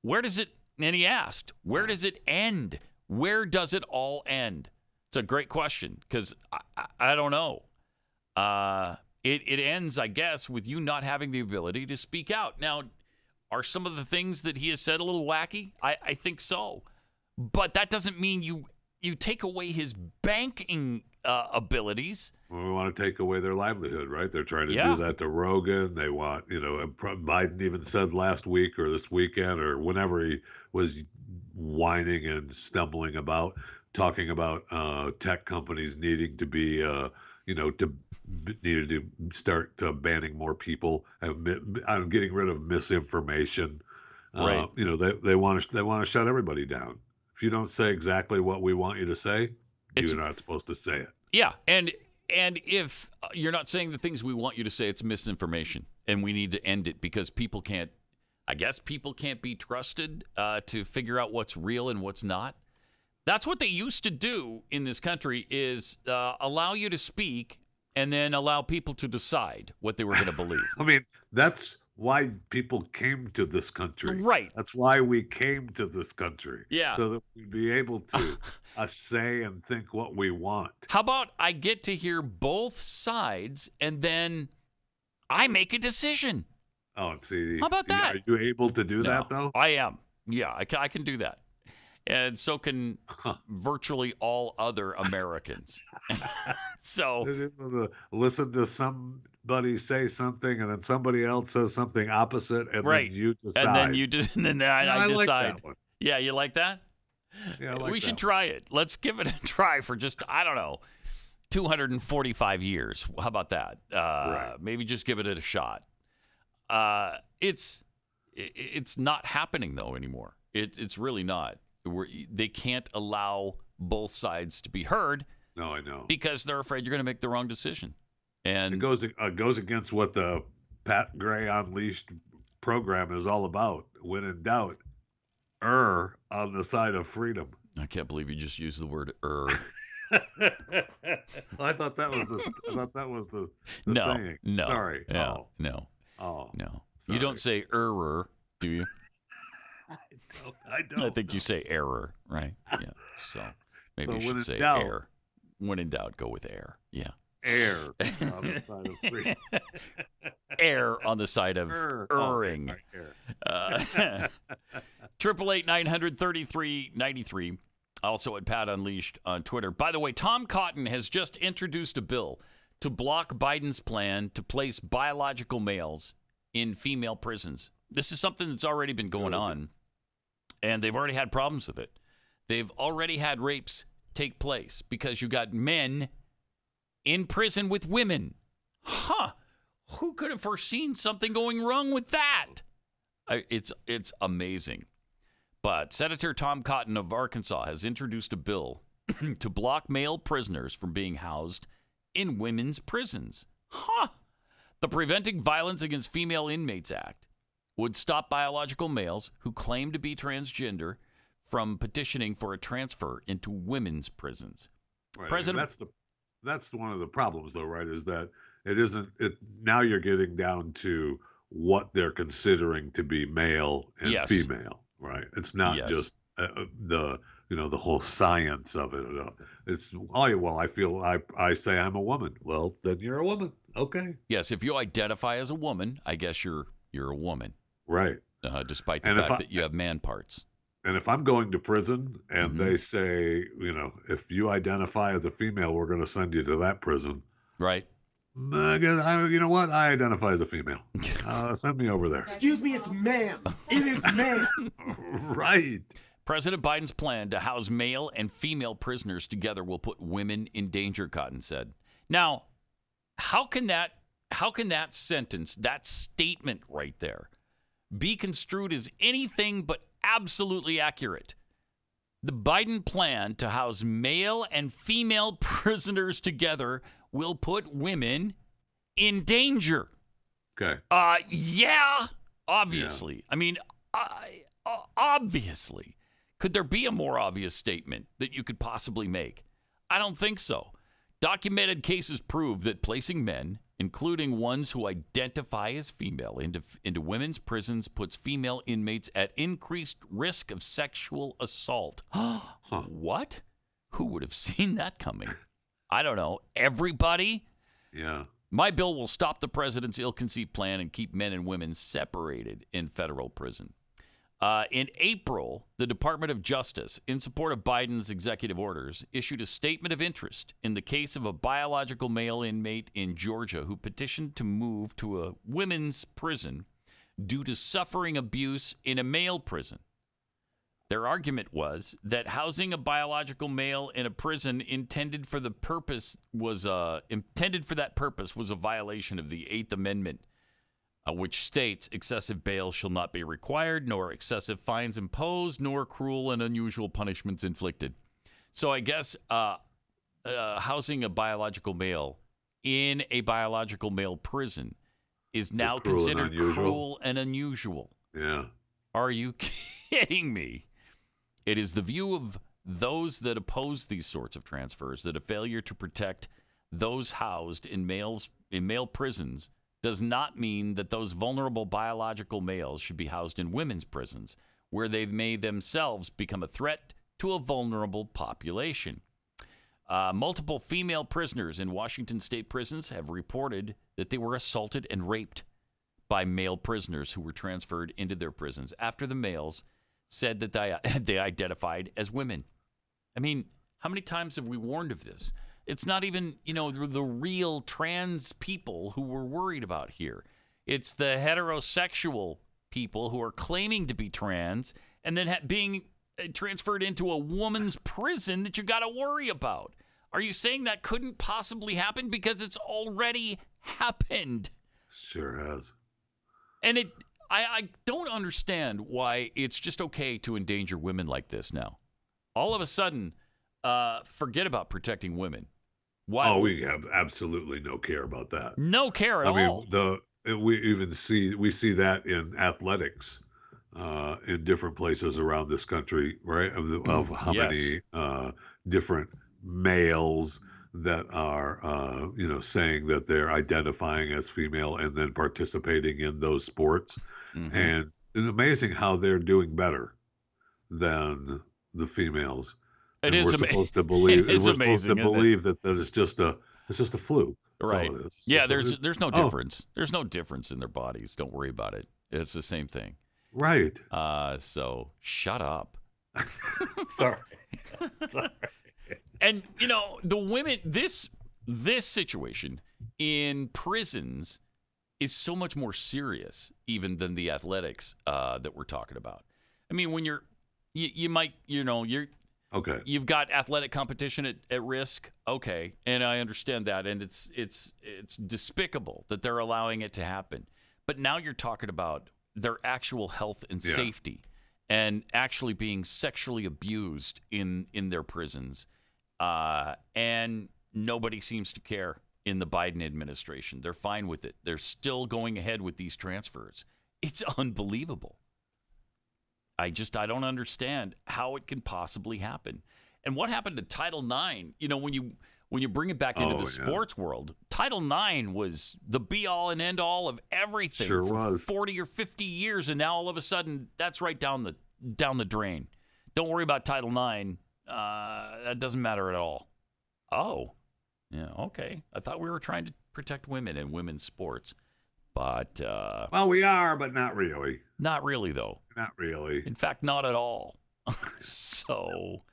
Where does it, and he asked, where does it end? Where does it all end? It's a great question because I don't know. It ends, I guess, with you not having the ability to speak out. Now, are some of the things that he has said a little wacky? I think so. But that doesn't mean you take away his banking abilities. Well, we want to take away their livelihood, right? They're trying to do that to Rogan. They want, Biden even said last week or this weekend or whenever he was whining and stumbling about, talking about tech companies needing to be, needed to start banning more people. I'm getting rid of misinformation. Right. They want to shut everybody down. If you don't say exactly what we want you to say, you're not supposed to say it. Yeah, and if you're not saying the things we want you to say, it's misinformation, and we need to end it because people can't be trusted to figure out what's real and what's not. That's what they used to do in this country is allow you to speak and then allow people to decide what they were going to believe. I mean, that's why people came to this country. Right. That's why we came to this country. Yeah. So that we'd be able to say and think what we want. How about I get to hear both sides and then I make a decision? Oh, see. How about that? Are you able to do that, though? I am. Yeah, I can do that. And so can virtually all other Americans. So listen to somebody say something, and then somebody else says something opposite, and then you decide. And then I decide. Like that one. Yeah, you like that? Yeah, I like we should that try it. Let's give it a try for just 245 years. How about that? Right. Maybe just give it a shot. It's not happening though anymore. It's really not. They can't allow both sides to be heard. No, I know. Because they're afraid you're going to make the wrong decision. And it goes against what the Pat Gray Unleashed program is all about. When in doubt, err on the side of freedom. I can't believe you just used the word err. I thought that was the saying. No. Sorry. Yeah, Oh. No. Oh. No. Sorry. You don't say error, do you? I don't. I think you say error, right? Yeah. So maybe you should say doubt, air. When in doubt, go with air. Yeah. Air on the side of freedom. Air on the side of erring. 888-900-3393. Also at Pat Unleashed on Twitter. By the way, Tom Cotton has just introduced a bill to block Biden's plan to place biological males in female prisons. This is something that's already been going on, and they've already had problems with it. They've already had rapes take place because you got men in prison with women. Who could have foreseen something going wrong with that? It's amazing. But Senator Tom Cotton of Arkansas has introduced a bill to block male prisoners from being housed in women's prisons. The Preventing Violence Against Female Inmates Act would stop biological males who claim to be transgender from petitioning for a transfer into women's prisons. Right. President, that's one of the problems, though, right? Is that it isn't. Now you're getting down to what they're considering to be male and female, right? It's not just the whole science of it. It's I say I'm a woman. Well, then you're a woman. Okay. Yes, if you identify as a woman, I guess you're a woman, right? Despite the fact that you have man parts. And if I'm going to prison and they say, if you identify as a female, we're going to send you to that prison. Right. I guess, you know what? I identify as a female. Send me over there. Excuse me, it's ma'am. It is ma'am. Right. President Biden's plan to house male and female prisoners together will put women in danger, Cotton said. Now, how can that sentence, that statement right there, be construed as anything but absolutely accurate? The Biden plan to house male and female prisoners together will put women in danger. Okay. Yeah, obviously. Yeah. I mean, obviously. Could there be a more obvious statement that you could possibly make? I don't think so. Documented cases prove that placing men, including ones who identify as female, into women's prisons puts female inmates at increased risk of sexual assault. What? Who would have seen that coming? I don't know. Everybody? Yeah. My bill will stop the president's ill-conceived plan and keep men and women separated in federal prison. In April, the Department of Justice, in support of Biden's executive orders, issued a statement of interest in the case of a biological male inmate in Georgia who petitioned to move to a women's prison due to suffering abuse in a male prison. Their argument was that housing a biological male in a prison intended for that purpose was a violation of the Eighth Amendment, which states excessive bail shall not be required, nor excessive fines imposed, nor cruel and unusual punishments inflicted. So I guess housing a biological male in a biological male prison is now considered cruel and unusual. Yeah. Are you kidding me? It is the view of those that oppose these sorts of transfers that a failure to protect those housed in male prisons does not mean that those vulnerable biological males should be housed in women's prisons, where they may themselves become a threat to a vulnerable population. Multiple female prisoners in Washington state prisons have reported that they were assaulted and raped by male prisoners who were transferred into their prisons after the males said that they identified as women. I mean, how many times have we warned of this? It's not even, the real trans people who we're worried about here. It's the heterosexual people who are claiming to be trans and then being transferred into a woman's prison that you got to worry about. Are you saying that couldn't possibly happen? Because it's already happened. Sure has. And I don't understand why it's just okay to endanger women like this now. All of a sudden, forget about protecting women. Why? Oh, we have absolutely no care about that. No care at all. We see that in athletics in different places around this country, right? Of how many different males that are, saying that they're identifying as female and then participating in those sports. Mm-hmm. And it's amazing how they're doing better than the females. We're supposed to believe that it's just a fluke. That's right. all it is. There's no difference. There's no difference in their bodies. Don't worry about it. It's the same thing. Right. So shut up. Sorry. And the women, this situation in prisons is so much more serious even than the athletics that we're talking about. I mean, when you're okay, you've got athletic competition at risk. Okay, and I understand that, and it's despicable that they're allowing it to happen. But now you're talking about their actual health and safety, and actually being sexually abused in their prisons, and nobody seems to care in the Biden administration. They're fine with it. They're still going ahead with these transfers. It's unbelievable. I don't understand how it can possibly happen. And what happened to Title IX? When you bring it back into the sports world, Title IX was the be-all and end-all of everything for 40 or 50 years, and now all of a sudden that's right down the drain. Don't worry about Title IX. That doesn't matter at all. Oh, yeah, okay. I thought we were trying to protect women and women's sports. But well, we are, but not really. Not really, though. Not really. In fact, not at all. So,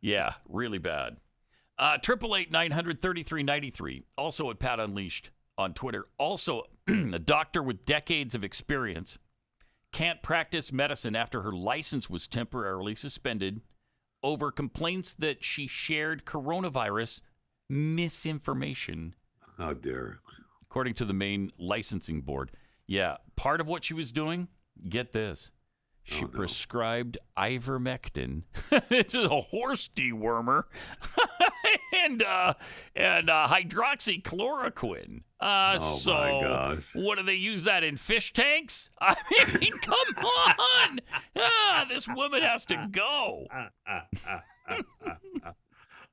yeah, really bad. 888-900-3393. Also at Pat Unleashed on Twitter. Also, a doctor with decades of experience can't practice medicine after her license was temporarily suspended over complaints that she shared coronavirus misinformation. How dare. According to the Maine Licensing Board. Yeah, part of what she was doing, get this, she prescribed ivermectin, it's a horse dewormer, and hydroxychloroquine. My gosh. What do they use that in, fish tanks? I mean, come on. This woman has to go.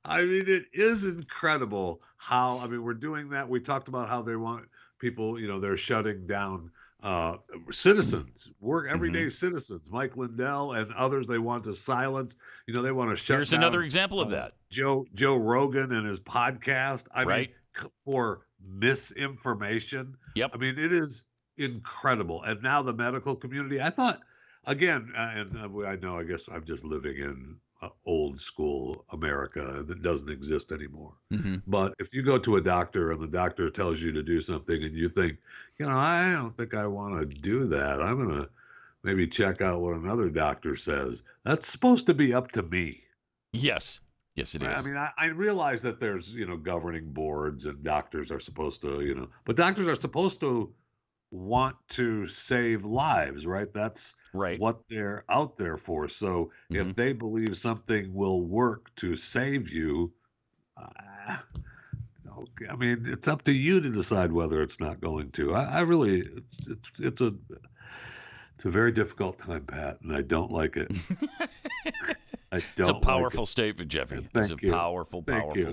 I mean, it is incredible how, we're doing that. We talked about how they want people, they're shutting down citizens, everyday citizens, Mike Lindell and others. They want to silence, they want to shut Here's down. Another example of that. Joe Rogan and his podcast. I mean, for misinformation. Yep. I mean, it is incredible. And now the medical community, I thought again, and I know, I guess I'm just living in old school America that doesn't exist anymore. Mm-hmm. But if you go to a doctor and the doctor tells you to do something and you think, I don't think I want to do that. I'm going to maybe check out what another doctor says. That's supposed to be up to me. Yes. Yes, it is. I mean, I realize that there's, governing boards and doctors are supposed to, but doctors are supposed to want to save lives, right? That's right. What they're out there for. So if they believe something will work to save you, okay, I mean, it's up to you to decide whether it's not going to. I really, it's a very difficult time, Pat, and I don't like it. It's a powerful statement, Jeffy. It's a powerful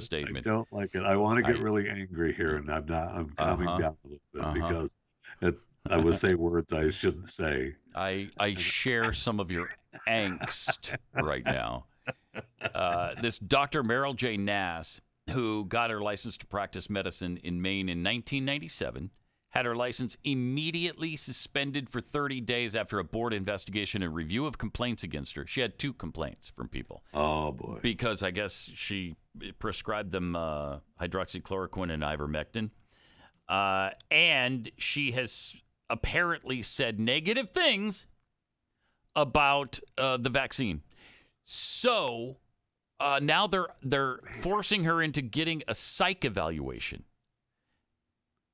statement. I don't like it. I want to get really angry here, and I'm calming down a little bit because I would say words I shouldn't say. I share some of your angst right now. This Dr. Merrill J. Nass, who got her license to practice medicine in Maine in 1997, had her license immediately suspended for 30 days after a board investigation and review of complaints against her. She had 2 complaints from people. Oh, boy. Because I guess she prescribed them hydroxychloroquine and ivermectin. And she has apparently said negative things about the vaccine. So now they're forcing her into getting a psych evaluation,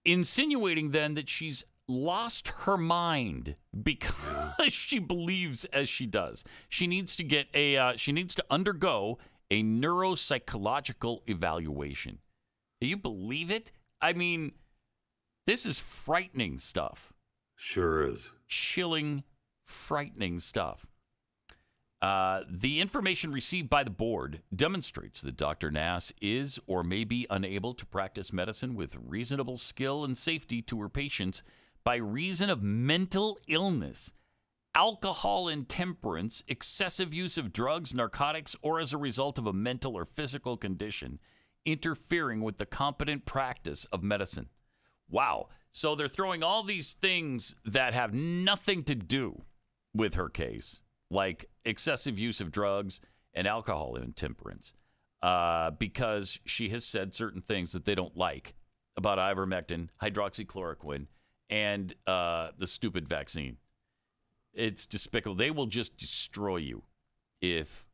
insinuating then that she's lost her mind because she believes as she does. She needs to undergo a neuropsychological evaluation. Do you believe it? I mean, this is frightening stuff. Sure is. Chilling, frightening stuff. The information received by the board demonstrates that Dr. Nass is or may be unable to practice medicine with reasonable skill and safety to her patients by reason of mental illness, alcohol intemperance, excessive use of drugs, narcotics, or as a result of a mental or physical condition interfering with the competent practice of medicine. Wow. So they're throwing all these things that have nothing to do with her case, like excessive use of drugs and alcohol intemperance, because she has said certain things that they don't like about ivermectin, hydroxychloroquine, and the stupid vaccine. It's despicable. They will just destroy you if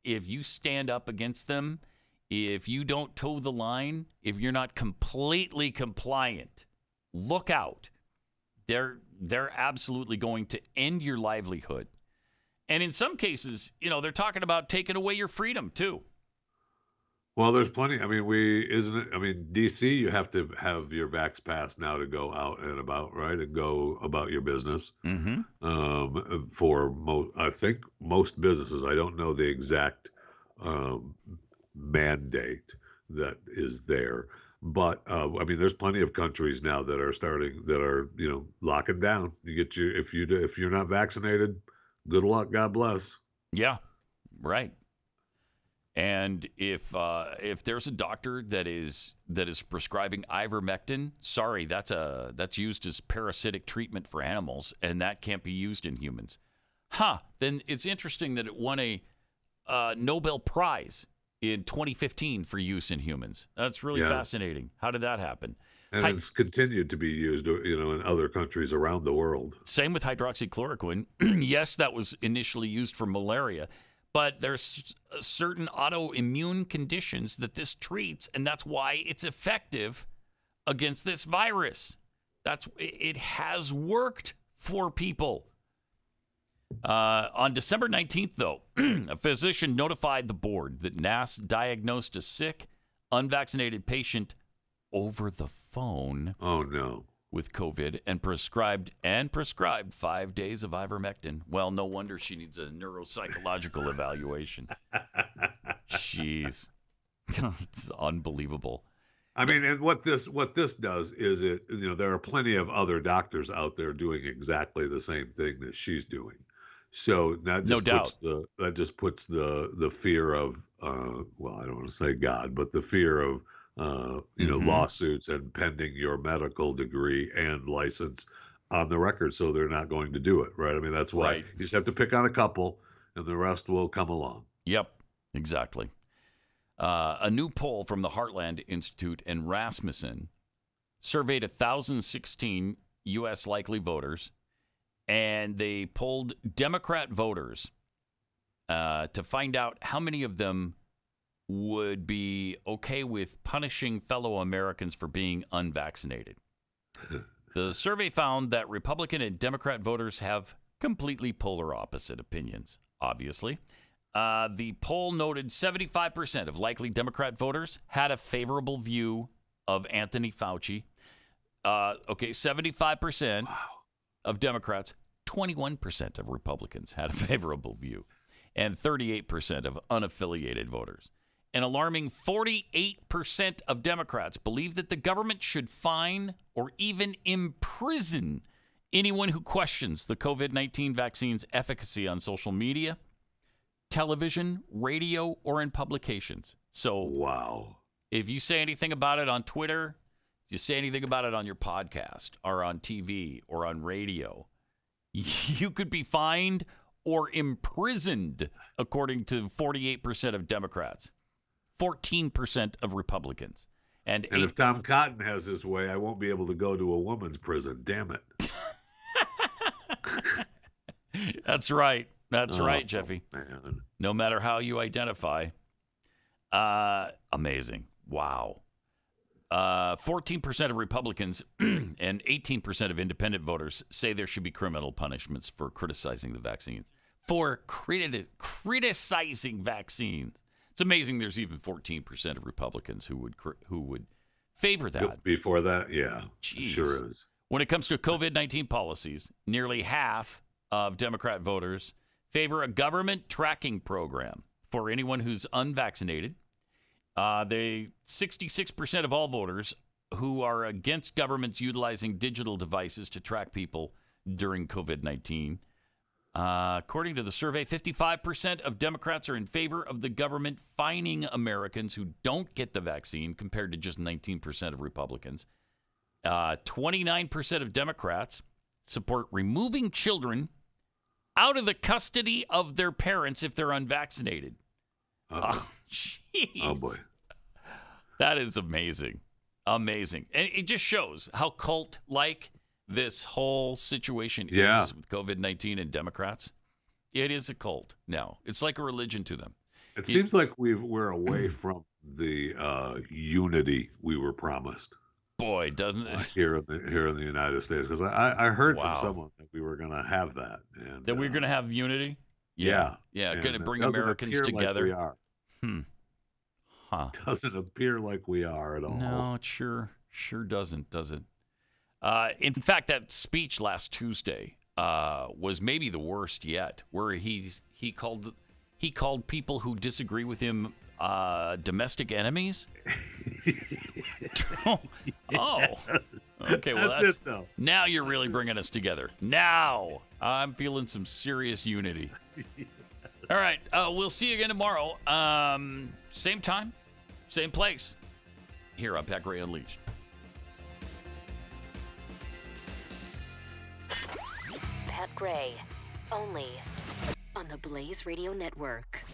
you stand up against them, if you don't toe the line, if you're not completely compliant. Look out. They're absolutely going to end your livelihood. And in some cases, they're talking about taking away your freedom, too. Well, there's plenty. I mean, D.C., you have to have your vax pass now to go out and about, right? And go about your business. Mm-hmm. I think most businesses, I don't know the exact mandate that is there. But there's plenty of countries now that are locking down. If you're not vaccinated, good luck. God bless. Yeah, right. And if there's a doctor that is prescribing ivermectin, sorry, that's used as parasitic treatment for animals, and that can't be used in humans. Then it's interesting that it won a Nobel Prize in 2015 for use in humans. That's really fascinating. How did that happen? And it's continued to be used, in other countries around the world. Same with hydroxychloroquine. Yes, that was initially used for malaria, but there's certain autoimmune conditions that this treats, and that's why it's effective against this virus. It has worked for people. On December 19th, though, a physician notified the board that Nass diagnosed a sick, unvaccinated patient over the phone. Oh, no. With COVID and prescribed 5 days of ivermectin. Well, no wonder she needs a neuropsychological evaluation. Jeez. It's unbelievable. I mean, and what this does is there are plenty of other doctors out there doing exactly the same thing that she's doing. So that just puts the fear of I don't want to say God, but the fear of lawsuits and pending your medical degree and license on the record, so they're not going to do it, right? I mean, that's why you just have to pick on a couple, and the rest will come along. Yep, exactly. A new poll from the Heartland Institute and Rasmussen surveyed 1,016 U.S. likely voters, and they polled Democrat voters to find out how many of them would be okay with punishing fellow Americans for being unvaccinated. The survey found that Republican and Democrat voters have completely polar opposite opinions, obviously. The poll noted 75% of likely Democrat voters had a favorable view of Anthony Fauci. 75% of Democrats, 21% of Republicans had a favorable view, and 38% of unaffiliated voters. An alarming 48% of Democrats believe that the government should fine or even imprison anyone who questions the COVID-19 vaccine's efficacy on social media, television, radio, or in publications. So, if you say anything about it on Twitter, if you say anything about it on your podcast or on TV or on radio, you could be fined or imprisoned, according to 48% of Democrats, 14% of Republicans. And if Tom Cotton has his way, I won't be able to go to a woman's prison. Damn it. That's right. That's right, Jeffy. Man. No matter how you identify. Amazing. Wow. 14% of Republicans and 18% of independent voters say there should be criminal punishments for criticizing the vaccines. For criticizing vaccines. It's amazing there's even 14% of Republicans who would favor that. Before that, yeah. Jeez. It sure is. When it comes to COVID-19 policies, nearly half of Democrat voters favor a government tracking program for anyone who's unvaccinated. 66% of all voters who are against governments utilizing digital devices to track people during COVID-19. According to the survey, 55% of Democrats are in favor of the government fining Americans who don't get the vaccine, compared to just 19% of Republicans. 29% of Democrats support removing children out of the custody of their parents if they're unvaccinated. Oh, jeez. Oh, boy. That is amazing. Amazing. And it just shows how cult-like this whole situation is with COVID-19 and Democrats. It is a cult now. It's like a religion to them. It seems like we're away from the unity we were promised. Boy, doesn't it? Here in the United States. Because I heard from someone that we were going to have that. And, that we we're going to have unity? Yeah. Going to bring Americans together. Like we are. Doesn't appear like we are at all. No, it sure doesn't, does it? In fact, that speech last Tuesday was maybe the worst yet, where he called people who disagree with him domestic enemies. Okay. Well, that's it, though. Now you're really bringing us together. Now I'm feeling some serious unity. All right. We'll see you again tomorrow. Same time, same place. Here on Pat Gray Unleashed. Pat Gray, only on the Blaze Radio Network.